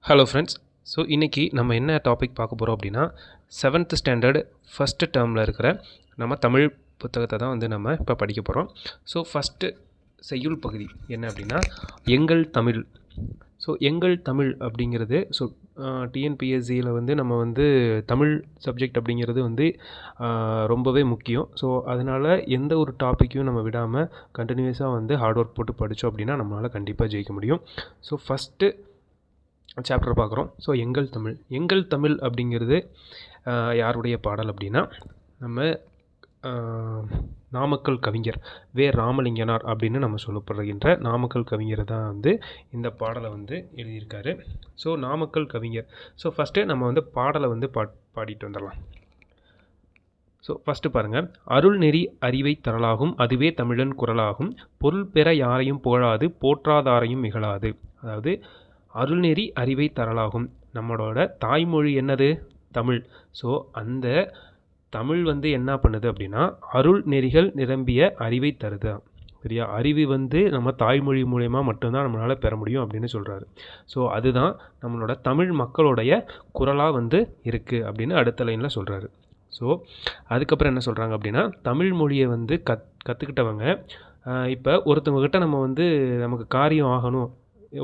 Hello friends. So இன்றைக்கி நம்ம என்ன டாபிக் பார்க்க போகிறோம் அப்படின்னா 7th ஸ்டாண்டர்டு ஃபஸ்ட்டு டேர்மில் இருக்கிற நம்ம தமிழ் புத்தகத்தை தான் வந்து நம்ம இப்போ படிக்க போகிறோம். ஸோ ஃபஸ்ட்டு செய்யுள் பகுதி என்ன அப்படின்னா எங்கள் தமிழ். ஸோ எங்கள் தமிழ் அப்படிங்கிறது டிஎன்பிஎஸ்சியில் வந்து நம்ம வந்து தமிழ் சப்ஜெக்ட் அப்படிங்கிறது வந்து ரொம்பவே முக்கியம். ஸோ அதனால் எந்த ஒரு டாப்பிக்கையும் நம்ம விடாமல் கண்டினியூஸாக வந்து ஹார்ட் ஒர்க் போட்டு படித்தோம் அப்படின்னா நம்மளால் கண்டிப்பாக ஜெயிக்க முடியும். ஸோ ஃபஸ்ட்டு சாப்டர் பார்க்குறோம். ஸோ எங்கள் தமிழ். எங்கள் தமிழ் அப்படிங்கிறது யாருடைய பாடல் அப்படின்னா நம்ம நாமக்கல் கவிஞர் வே. ராமலிங்கனார் அப்படின்னு நம்ம சொல்லப்படுகின்ற நாமக்கல் கவிஞர் தான் வந்து இந்த பாடலை வந்து எழுதியிருக்காரு. ஸோ நாமக்கல் கவிஞர். ஸோ ஃபஸ்ட்டு நம்ம வந்து பாடலை வந்து பாடிட்டு வந்துடலாம். ஸோ ஃபஸ்ட்டு பாருங்கள். அருள் நெறி அறிவை தரலாகும் அதுவே தமிழன் குரலாகும் பொருள் பெற யாரையும் புகழாது போற்றாதாரையும் இகழாது. அதாவது அருள்நெறி அறிவை தரலாகும். நம்மளோட தாய்மொழி என்னது? தமிழ். ஸோ அந்த தமிழ் வந்து என்ன பண்ணுது அப்படின்னா அருள் நெறிகள் நிரம்பிய அறிவை தருது. சரியா? அறிவு வந்து நம்ம தாய்மொழி மூலயமா மட்டும்தான் நம்மளால் பெற முடியும் அப்படின்னு சொல்கிறாரு. ஸோ அதுதான் நம்மளோட தமிழ் மக்களுடைய குரலாக வந்து இருக்குது அப்படின்னு அடுத்த லைனில் சொல்கிறாரு. ஸோ அதுக்கப்புறம் என்ன சொல்கிறாங்க அப்படின்னா தமிழ் மொழியை வந்து கற்றுக்கிட்டவங்க இப்போ ஒருத்தவங்ககிட்ட நம்ம வந்து நமக்கு காரியம் ஆகணும்,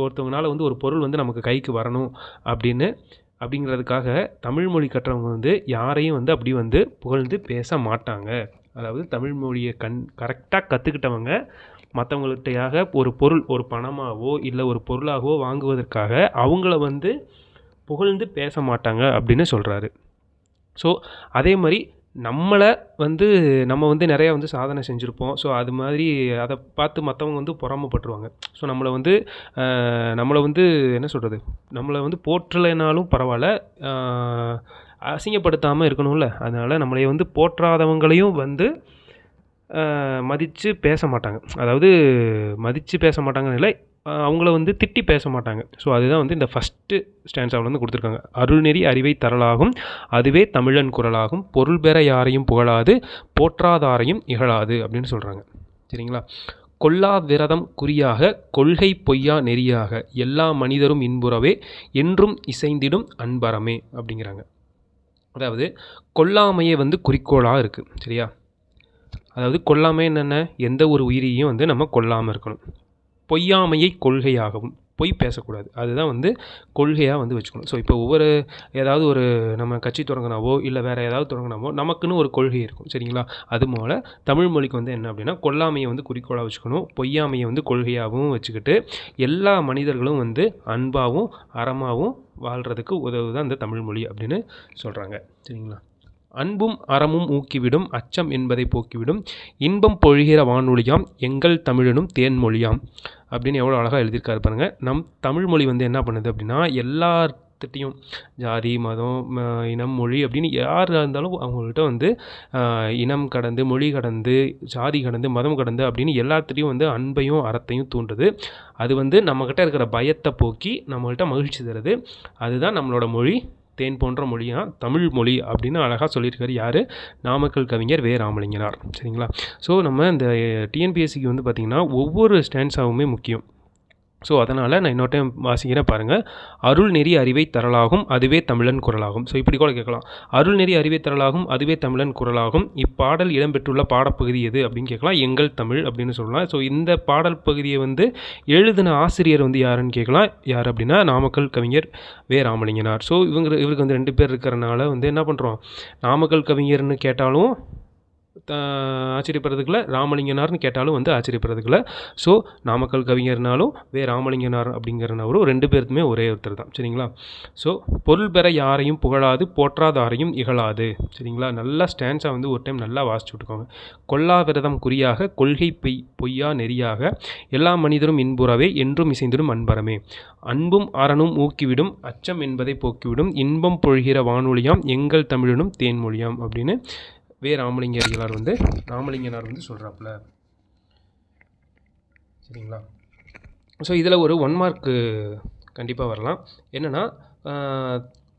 ஒருத்தவங்களால வந்து ஒரு பொருள் வந்து நமக்கு கைக்கு வரணும் அப்படிங்கிறதுக்காக தமிழ் மொழி கற்றவங்க வந்து யாரையும் வந்து அப்படி வந்து புகழ்ந்து பேச மாட்டாங்க. அதாவது தமிழ் மொழியை கரெக்டாக கற்றுக்கிட்டவங்க மற்றவங்கள்ட்டையாக ஒரு பொருள், ஒரு பணமாகவோ இல்லை ஒரு பொருளாகவோ வாங்குவதற்காக அவங்கள வந்து புகழ்ந்து பேச மாட்டாங்க அப்படின்னு சொல்கிறாரு. ஸோ அதே மாதிரி நம்ம வந்து நிறையா வந்து சாதனை செஞ்சுருப்போம். ஸோ அது மாதிரி அதை பார்த்து மற்றவங்க வந்து பொறாமைப்பட்டுருவாங்க. ஸோ நம்மளை வந்து என்ன சொல்கிறது, நம்மளை வந்து போற்றலைனாலும் பரவாயில்ல, அசிங்கப்படுத்தாமல் இருக்கணும்ல. அதனால் நம்மளை வந்து போற்றாதவங்களையும் வந்து மதித்து பேச மாட்டாங்க. அதாவது மதித்து பேச மாட்டாங்கன்னு இல்லை, அவங்கள வந்து திட்டி பேச மாட்டாங்க. ஸோ அதுதான் வந்து இந்த ஃபஸ்ட்டு ஸ்டான்ஸாவில் வந்து கொடுத்துருக்காங்க. அருள்நெறி அறிவை தரலாகும் அதுவே தமிழன் குரலாகும் பொருள் பெற யாரையும் புகழாது போற்றாதாரையும் இகழாது அப்படின்னு சொல்கிறாங்க. சரிங்களா? கொல்லா விரதம் குறியாக கொள்கை பொய்யா நெறியாக எல்லா மனிதரும் இன்புறவே என்றும் இசைந்திடும் அன்பரமே அப்படிங்கிறாங்க. அதாவது கொல்லாமையே வந்து குறிக்கோளாக இருக்குது. சரியா? அதாவது கொல்லாமை என்னென்ன, எந்த ஒரு உயிரியையும் வந்து நம்ம கொல்லாமல் இருக்கணும். பொய்யாமையை கொள்கையாகவும், பொய் பேசக்கூடாது, அதுதான் வந்து கொள்கையாக வந்து வச்சுக்கணும். ஸோ இப்போ ஏதாவது ஒரு நம்ம கட்சி தொடங்கினாவோ இல்லை வேறு ஏதாவது தொடங்கினாவோ நமக்குன்னு ஒரு கொள்கை இருக்கும். சரிங்களா? அதுபோல் தமிழ் மொழிக்கு வந்து என்ன அப்படின்னா கொல்லாமையை வந்து குறிக்கோளாக வச்சுக்கணும், பொய்யாமையை வந்து கொள்கையாகவும் வச்சுக்கிட்டு எல்லா மனிதர்களும் வந்து அன்பாகவும் அறமாகவும் வாழ்கிறதுக்கு உதவுதான் இந்த தமிழ் மொழி அப்படின்னு சொல்கிறாங்க. சரிங்களா? அன்பும் அறமும் ஊக்கிவிடும் அச்சம் என்பதை போக்கிவிடும் இன்பம் பொழிகிற வானொலியாம் எங்கள் தமிழனும் தேன்மொழியாம் அப்படின்னு எவ்வளோ அழகாக எழுதியிருக்காரு பாருங்கள். நம் தமிழ் மொழி வந்து என்ன பண்ணுது அப்படின்னா எல்லார்கிட்டையும் ஜாதி மதம் இனம் மொழி அப்படின்னு யாராக இருந்தாலும் அவங்கள்ட்ட வந்து இனம் கடந்து மொழி கடந்து ஜாதி கடந்து மதம் கடந்து அப்படின்னு எல்லாத்துலேயும் வந்து அன்பையும் அறத்தையும் தூண்டுது. அது வந்து நம்மக்கிட்ட இருக்கிற பயத்தை போக்கி நம்மள்கிட்ட மகிழ்ச்சி தருது. அதுதான் நம்மளோட மொழி, தேன் போன்ற மொழியாக தமிழ் மொழி அப்படின்னு அழகாக சொல்லியிருக்காரு. யார்? நாமக்கல் கவிஞர் வே. ராமலிங்கனார். சரிங்களா? ஸோ நம்ம இந்த டிஎன்பிஎஸ்சிக்கு வந்து பார்த்திங்கன்னா ஒவ்வொரு ஸ்டான்ஸாகவுமே முக்கியம். ஸோ அதனால் நான் இன்னொரு டைம் வாசிக்கிறேன் பாருங்கள். அருள் நெறி அறிவை தரலாகும் அதுவே தமிழன் குரலாகும். ஸோ இப்படி கூட கேட்கலாம். அருள் நெறி அறிவை தரலாகும் அதுவே தமிழன் குரலாகும் இப்பாடல் இடம்பெற்றுள்ள பாடப்பகுதி எது அப்படின்னு கேட்கலாம். எங்கள் தமிழ் அப்படின்னு சொல்லலாம். ஸோ இந்த பாடல் பகுதியை வந்து எழுதின ஆசிரியர் வந்து யாருன்னு கேட்கலாம். யார் அப்படின்னா நாமக்கல் கவிஞர் வே. ராமலிங்கனார். ஸோ இவருக்கு வந்து 2 பேர் இருக்கிறனால வந்து என்ன பண்ணுறோம், நாமக்கல் கவிஞர்னு கேட்டாலும் ஆச்சரியப்படுறதுக்குள்ள, ராமலிங்கனார்னு கேட்டாலும் வந்து ஆச்சரியப்படுறதுக்குள்ள. ஸோ நாமக்கல் கவிஞர்னாலும் வே. ராமலிங்கனார் அப்படிங்கிறனவரும் 2 பேருக்குமே ஒரே ஒருத்தர் தான். சரிங்களா? ஸோ பொருள் பெற யாரையும் புகழாது போற்றாதாரையும் இகழாது. சரிங்களா? நல்லா ஸ்டான்ஸாக வந்து ஒரு டைம் நல்லா வாசிச்சு விட்டுக்கோங்க. கொல்லா விரதம் குறியாக கொள்கை பொய்யா நெறியாக எல்லா மனிதரும் இன்புறவே என்றும் இசைந்திடும் அன்பரமே அன்பும் அறனும் ஊக்கிவிடும் அச்சம் என்பதை போக்கிவிடும் இன்பம் பொழிகிற வானொலியாம் எங்கள் தமிழனும் தேன்மொழியாம் அப்படின்னு வே. ராமலிங்கனார் வந்து சொல்கிறாப்புல. சரிங்களா? ஸோ இதில் ஒரு 1 மார்க்கு கண்டிப்பாக வரலாம். என்னென்னா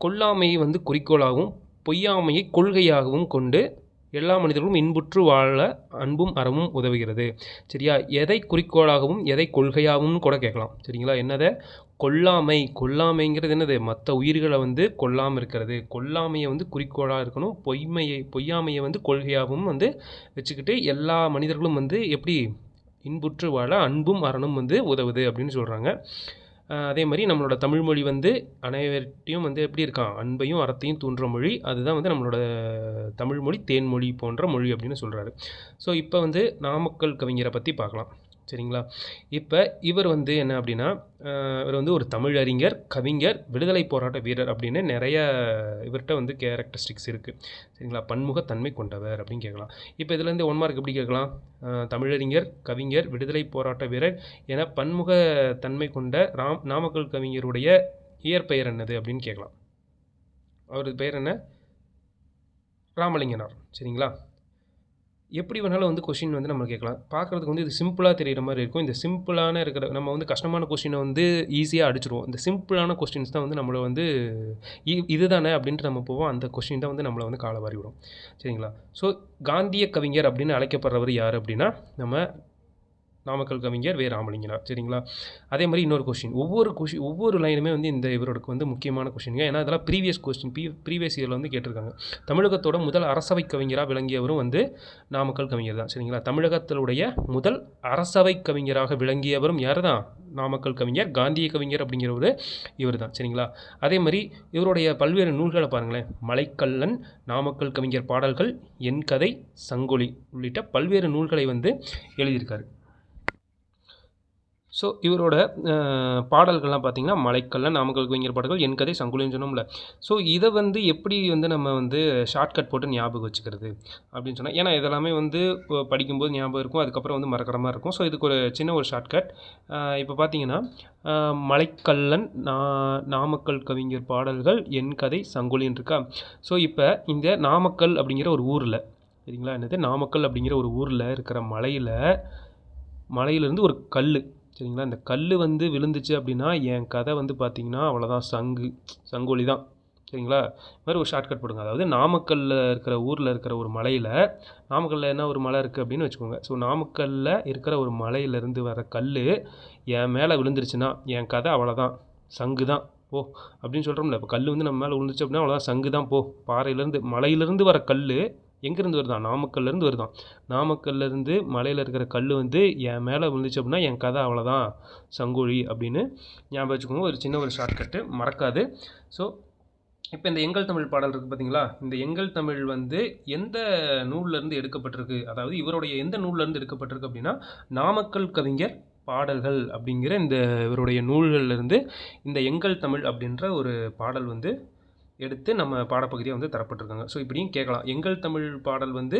கொல்லாமையை வந்து குறிக்கோளாகவும் பொய்யாமையை கொள்கையாகவும் கொண்டு எல்லா மனிதர்களும் இன்புற்று வாழ அன்பும் அறமும் உதவுகிறது. சரியா? எதை குறிக்கோளாகவும் எதை கொள்கையாகவும் கூட கேட்கலாம். சரிங்களா? என்னதை கொல்லாமை, கொல்லாமைங்கிறது என்னது? மற்ற உயிர்களை வந்து கொல்லாமல் இருக்கிறது. கொல்லாமையை வந்து குறிக்கோளாக இருக்கணும். பொய்யாமையை வந்து கொள்கையாகவும் வந்து வச்சுக்கிட்டு எல்லா மனிதர்களும் வந்து எப்படி இன்புற்று வாழ அன்பும் அறனும் வந்து உதவுது அப்படின்னு சொல்கிறாங்க. அதே மாதிரி நம்மளோட தமிழ்மொழி வந்து அனைவர்கிட்டையும் வந்து எப்படி இருக்கான்? அன்பையும் அறத்தையும் தூண்டுற மொழி. அதுதான் வந்து நம்மளோட தமிழ்மொழி தேன்மொழி போன்ற மொழி அப்படின்னு சொல்கிறாரு. ஸோ இப்போ வந்து நாமக்கல் கவிஞரை பற்றி பார்க்கலாம். சரிங்களா? இப்போ இவர் வந்து என்ன அப்படின்னா, இவர் வந்து ஒரு தமிழறிஞர், கவிஞர், விடுதலை போராட்ட வீரர் அப்படின்னு நிறைய இவர்கிட்ட வந்து கேரக்டரிஸ்டிக்ஸ் இருக்குது. சரிங்களா? பன்முகத்தன்மை கொண்டவர் அப்படின்னு கேட்கலாம். இப்போ இதுலேருந்து 1 மார்க் எப்படி கேட்கலாம்? தமிழறிஞர், கவிஞர், விடுதலை போராட்ட வீரர் என பன்முகத்தன்மை கொண்ட நாமக்கல் கவிஞருடைய இயற்பெயர் என்னது அப்படின்னு கேட்கலாம். அவரது பெயர் என்ன? ராமலிங்கனார். சரிங்களா? எப்படி வேணாலும் வந்து கொஷின் வந்து நம்ம கேட்கலாம். பார்க்குறதுக்கு வந்து இது சிம்பிளாக தெரிகிற மாதிரி இருக்கும். இந்த சிம்பிளான இருக்கிற நம்ம வந்து கஷ்டமான கொஷினை வந்து ஈஸியாக அடிச்சிடுவோம். இந்த சிம்பிளான கொஸ்டின்ஸ் தான் வந்து நம்மளை வந்து இதுதானே அப்படின்ட்டு நம்ம போவோம். அந்த கொஷின் தான் வந்து நம்மளை வந்து காலை வாரி விடும். சரிங்களா? ஸோ காந்திய கவிஞர் அப்படின்னு அழைக்கப்படுறவர் யார் அப்படின்னா நம்ம நாமக்கல் கவிஞர் வே ராமலிங்கனார். சரிங்களா? அதே மாதிரி இன்னொரு ஒவ்வொரு லைனுமே வந்து இந்த இவரோடக்கு வந்து முக்கியமான கொஷினுங்க. ஏன்னா அதெல்லாம் ப்ரீவியஸ் இயரில் வந்து கேட்டிருக்காங்க. தமிழகத்தோட முதல் அரசவை கவிஞராக விளங்கியவரும் வந்து நாமக்கல் கவிஞர் தான். சரிங்களா? தமிழகத்தினுடைய முதல் அரசவை கவிஞராக விளங்கியவரும் யார் தான்? நாமக்கல் கவிஞர். காந்திய கவிஞர் அப்படிங்கிறவர் இவர் தான். சரிங்களா? அதே மாதிரி இவருடைய பல்வேறு நூல்களை பாருங்களேன். மலைக்கல்லன், நாமக்கல் கவிஞர் பாடல்கள், என் கதை, சங்கொலி உள்ளிட்ட பல்வேறு நூல்களை வந்து எழுதியிருக்காரு. ஸோ இவரோட பாடல்கள்லாம் பார்த்திங்கன்னா மலைக்கல்லன், நாமக்கல் கவிஞர் பாடல்கள், என் கதை, சங்குலின்னு சொன்னோம்ல. ஸோ இதை வந்து எப்படி வந்து நம்ம வந்து ஷார்ட்கட் போட்டு ஞாபகம் வச்சுக்கிறது அப்படின்னு சொன்னால், ஏன்னா இதெல்லாமே வந்து படிக்கும்போது ஞாபகம் இருக்கும், அதுக்கப்புறம் வந்து மறக்கிற மாதிரி இருக்கும். ஸோ இதுக்கு ஒரு சின்ன ஒரு ஷார்ட்கட். இப்போ பார்த்தீங்கன்னா மலைக்கல்லன், நாமக்கல் கவிஞர் பாடல்கள், என் கதை, சங்குலின்னு இருக்கா. ஸோ இப்போ இந்த நாமக்கல் அப்படிங்கிற ஒரு ஊரில், சரிங்களா, என்னது நாமக்கல் அப்படிங்கிற ஒரு ஊரில் இருக்கிற மலையிலேருந்து ஒரு கல், சரிங்களா, இந்த கல் வந்து விழுந்துச்சு அப்படின்னா என் கதை வந்து பார்த்திங்கன்னா அவ்வளோதான், சங்கொலி தான். சரிங்களா? இது மாதிரி ஒரு ஷார்ட்கட் போடுங்க. அதாவது நாமக்கல்லில் இருக்கிற ஊரில் இருக்கிற ஒரு மலையில், நாமக்கல்லில் என்ன ஒரு மலை இருக்குது அப்படின்னு வச்சுக்கோங்க. ஸோ நாமக்கல்லில் இருக்கிற ஒரு மலையிலேருந்து வர கல் என் மேலே விழுந்துருச்சுன்னா என் கதை அவ்வளோதான், சங்கு தான் போ அப்படின்னு சொல்கிறோம்ல. இப்போ கல் வந்து நம்ம மேலே விழுந்துச்சு அப்படின்னா அவ்வளோதான், சங்கு தான் போ. மலையிலேருந்து வர கல் எங்கேருந்து வருதான்? நாமக்கல்லேருந்து வருதான். நாமக்கல்லேருந்து மலையில் இருக்கிற கல் வந்து என் மேலே விழுந்துச்சு அப்படின்னா என் கதை அவ்வளோதான், சங்கொலி அப்படின்னு ஞாபகம் வச்சுக்கோங்க. ஒரு சின்ன ஒரு ஷார்ட்கட்டு, மறக்காது. ஸோ இப்போ இந்த எங்கள் தமிழ் பாடல் இருக்குது பார்த்தீங்களா? இந்த எங்கள் தமிழ் வந்து எந்த நூல்லேருந்து எடுக்கப்பட்டிருக்கு, அதாவது இவருடைய எந்த நூல்லேருந்து எடுக்கப்பட்டிருக்கு அப்படின்னா நாமக்கல் கவிஞர் பாடல்கள் அப்படிங்கிற இந்த இவருடைய நூல்கள்லேருந்து இந்த எங்கள் தமிழ் அப்படின்ற ஒரு பாடல் வந்து எடுத்து நம்ம பாடப்பகுதியாக வந்து தரப்பட்டிருக்காங்க. ஸோ இப்படியும் கேட்கலாம். எங்கள் தமிழ் பாடல் வந்து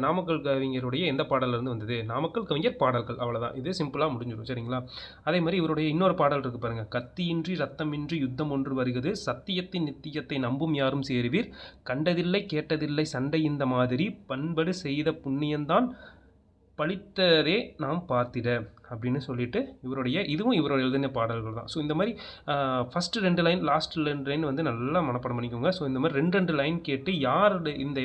நாமக்கல் கவிஞருடைய எந்த பாடல்லேருந்து வந்தது? நாமக்கல் கவிஞர் பாடல்கள், அவ்வளோதான். இது சிம்பிளாக முடிஞ்சிடும். சரிங்களா? அதே மாதிரி இவருடைய இன்னொரு பாடல் இருக்குது பாருங்கள். கத்தியின்றி ரத்தமின்றி யுத்தம் ஒன்று வருகிறது, சத்தியத்தின் நித்தியத்தை நம்பும் யாரும் சேருவீர், கண்டதில்லை கேட்டதில்லை சண்டை இந்த மாதிரி, பண்படு செய்த புண்ணியந்தான் பழித்ததே நாம் பார்த்திட அப்படின்னு சொல்லிட்டு இதுவும் இவரோட எழுதின பாடல்கள் தான். ஸோ இந்த மாதிரி ஃபஸ்ட்டு 2 லைன், லாஸ்ட் 2 லைன் வந்து நல்லா மனப்பாடம் பண்ணிக்கோங்க. ஸோ இந்த மாதிரி 2 லைன் கேட்டு யார் இந்த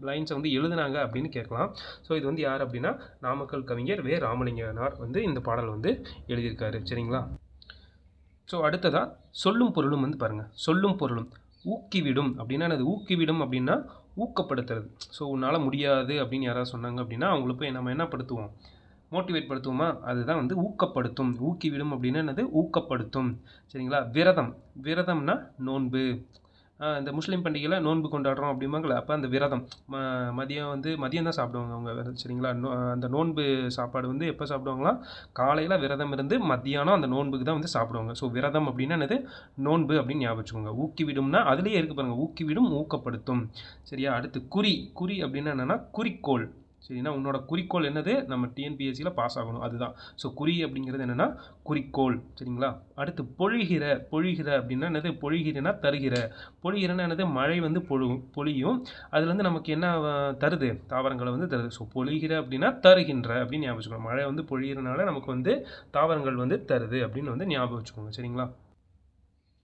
லைன்ஸை வந்து எழுதுனாங்க அப்படின்னு கேட்கலாம். ஸோ இது வந்து யார் அப்படின்னா நாமக்கல் கவிஞர் வே ராமலிங்கனார் வந்து இந்த பாடல் வந்து எழுதியிருக்காரு. சரிங்களா? ஸோ அடுத்ததாக சொல்லும் பொருளும் வந்து பாருங்கள். சொல்லும் பொருளும் ஊக்கிவிடும் அப்படின்னா அது ஊக்கிவிடும் அப்படின்னா ஊக்கப்படுத்துறது. ஸோ உன்னால் முடியாது அப்படின்னு யாராவது சொன்னாங்க அப்படின்னா அவங்கள போய் நம்ம என்ன படுத்துவோம்? மோட்டிவேட் படுத்துவோமா? அதுதான் வந்து ஊக்கப்படுத்தும். ஊக்கிவிடும் அப்படின்னா என்னது? ஊக்கப்படுத்தும். சரிங்களா? விரதம்னா நோன்பு. இந்த முஸ்லீம் பண்டிகையில் நோன்பு கொண்டாடுறோம் அப்படிம்பாங்களே, அப்போ அந்த விரதம் மதியம் தான் சாப்பிடுவாங்க அவங்க. சரிங்களா? அந்த நோன்பு சாப்பாடு வந்து எப்போ சாப்பிடுவாங்களா? காலையில் விரதம் இருந்து மத்தியானம் அந்த நோன்புக்கு தான் வந்து சாப்பிடுவாங்க. ஸோ விரதம் அப்படின்னா என்னது? நோன்பு அப்படின்னு ஞாபகம் வச்சுக்கோங்க. ஊக்கிவிடும்னா அதுலேயே இருக்குது பாருங்கள், ஊக்கிவிடும், ஊக்கப்படுத்தும். சரியா? அடுத்து குறி அப்படின்னா என்னென்னா குறிக்கோள். சரிங்களா? உன்னோட குறிக்கோள் என்னது? நம்ம டிஎன்பிஎஸ்சியில் பாஸ் ஆகணும், அதுதான். ஸோ குறி அப்படிங்கிறது என்னென்னா குறிக்கோள். சரிங்களா? அடுத்து பொழிகிற அப்படின்னா என்னது? பொழிகிறனா தருகிற. பொழிகிறனா என்னது? மழை வந்து பொழியும். அதுலேருந்து நமக்கு என்ன தருது? தாவரங்களை வந்து தருது. ஸோ பொழிகிற அப்படின்னா தருகின்ற அப்படின்னு ஞாபகம் வச்சுக்கோங்க. மழை வந்து பொழிகிறனால நமக்கு வந்து தாவரங்கள் வந்து தருது அப்படின்னு வந்து ஞாபகம் வச்சுக்கோங்க. சரிங்களா?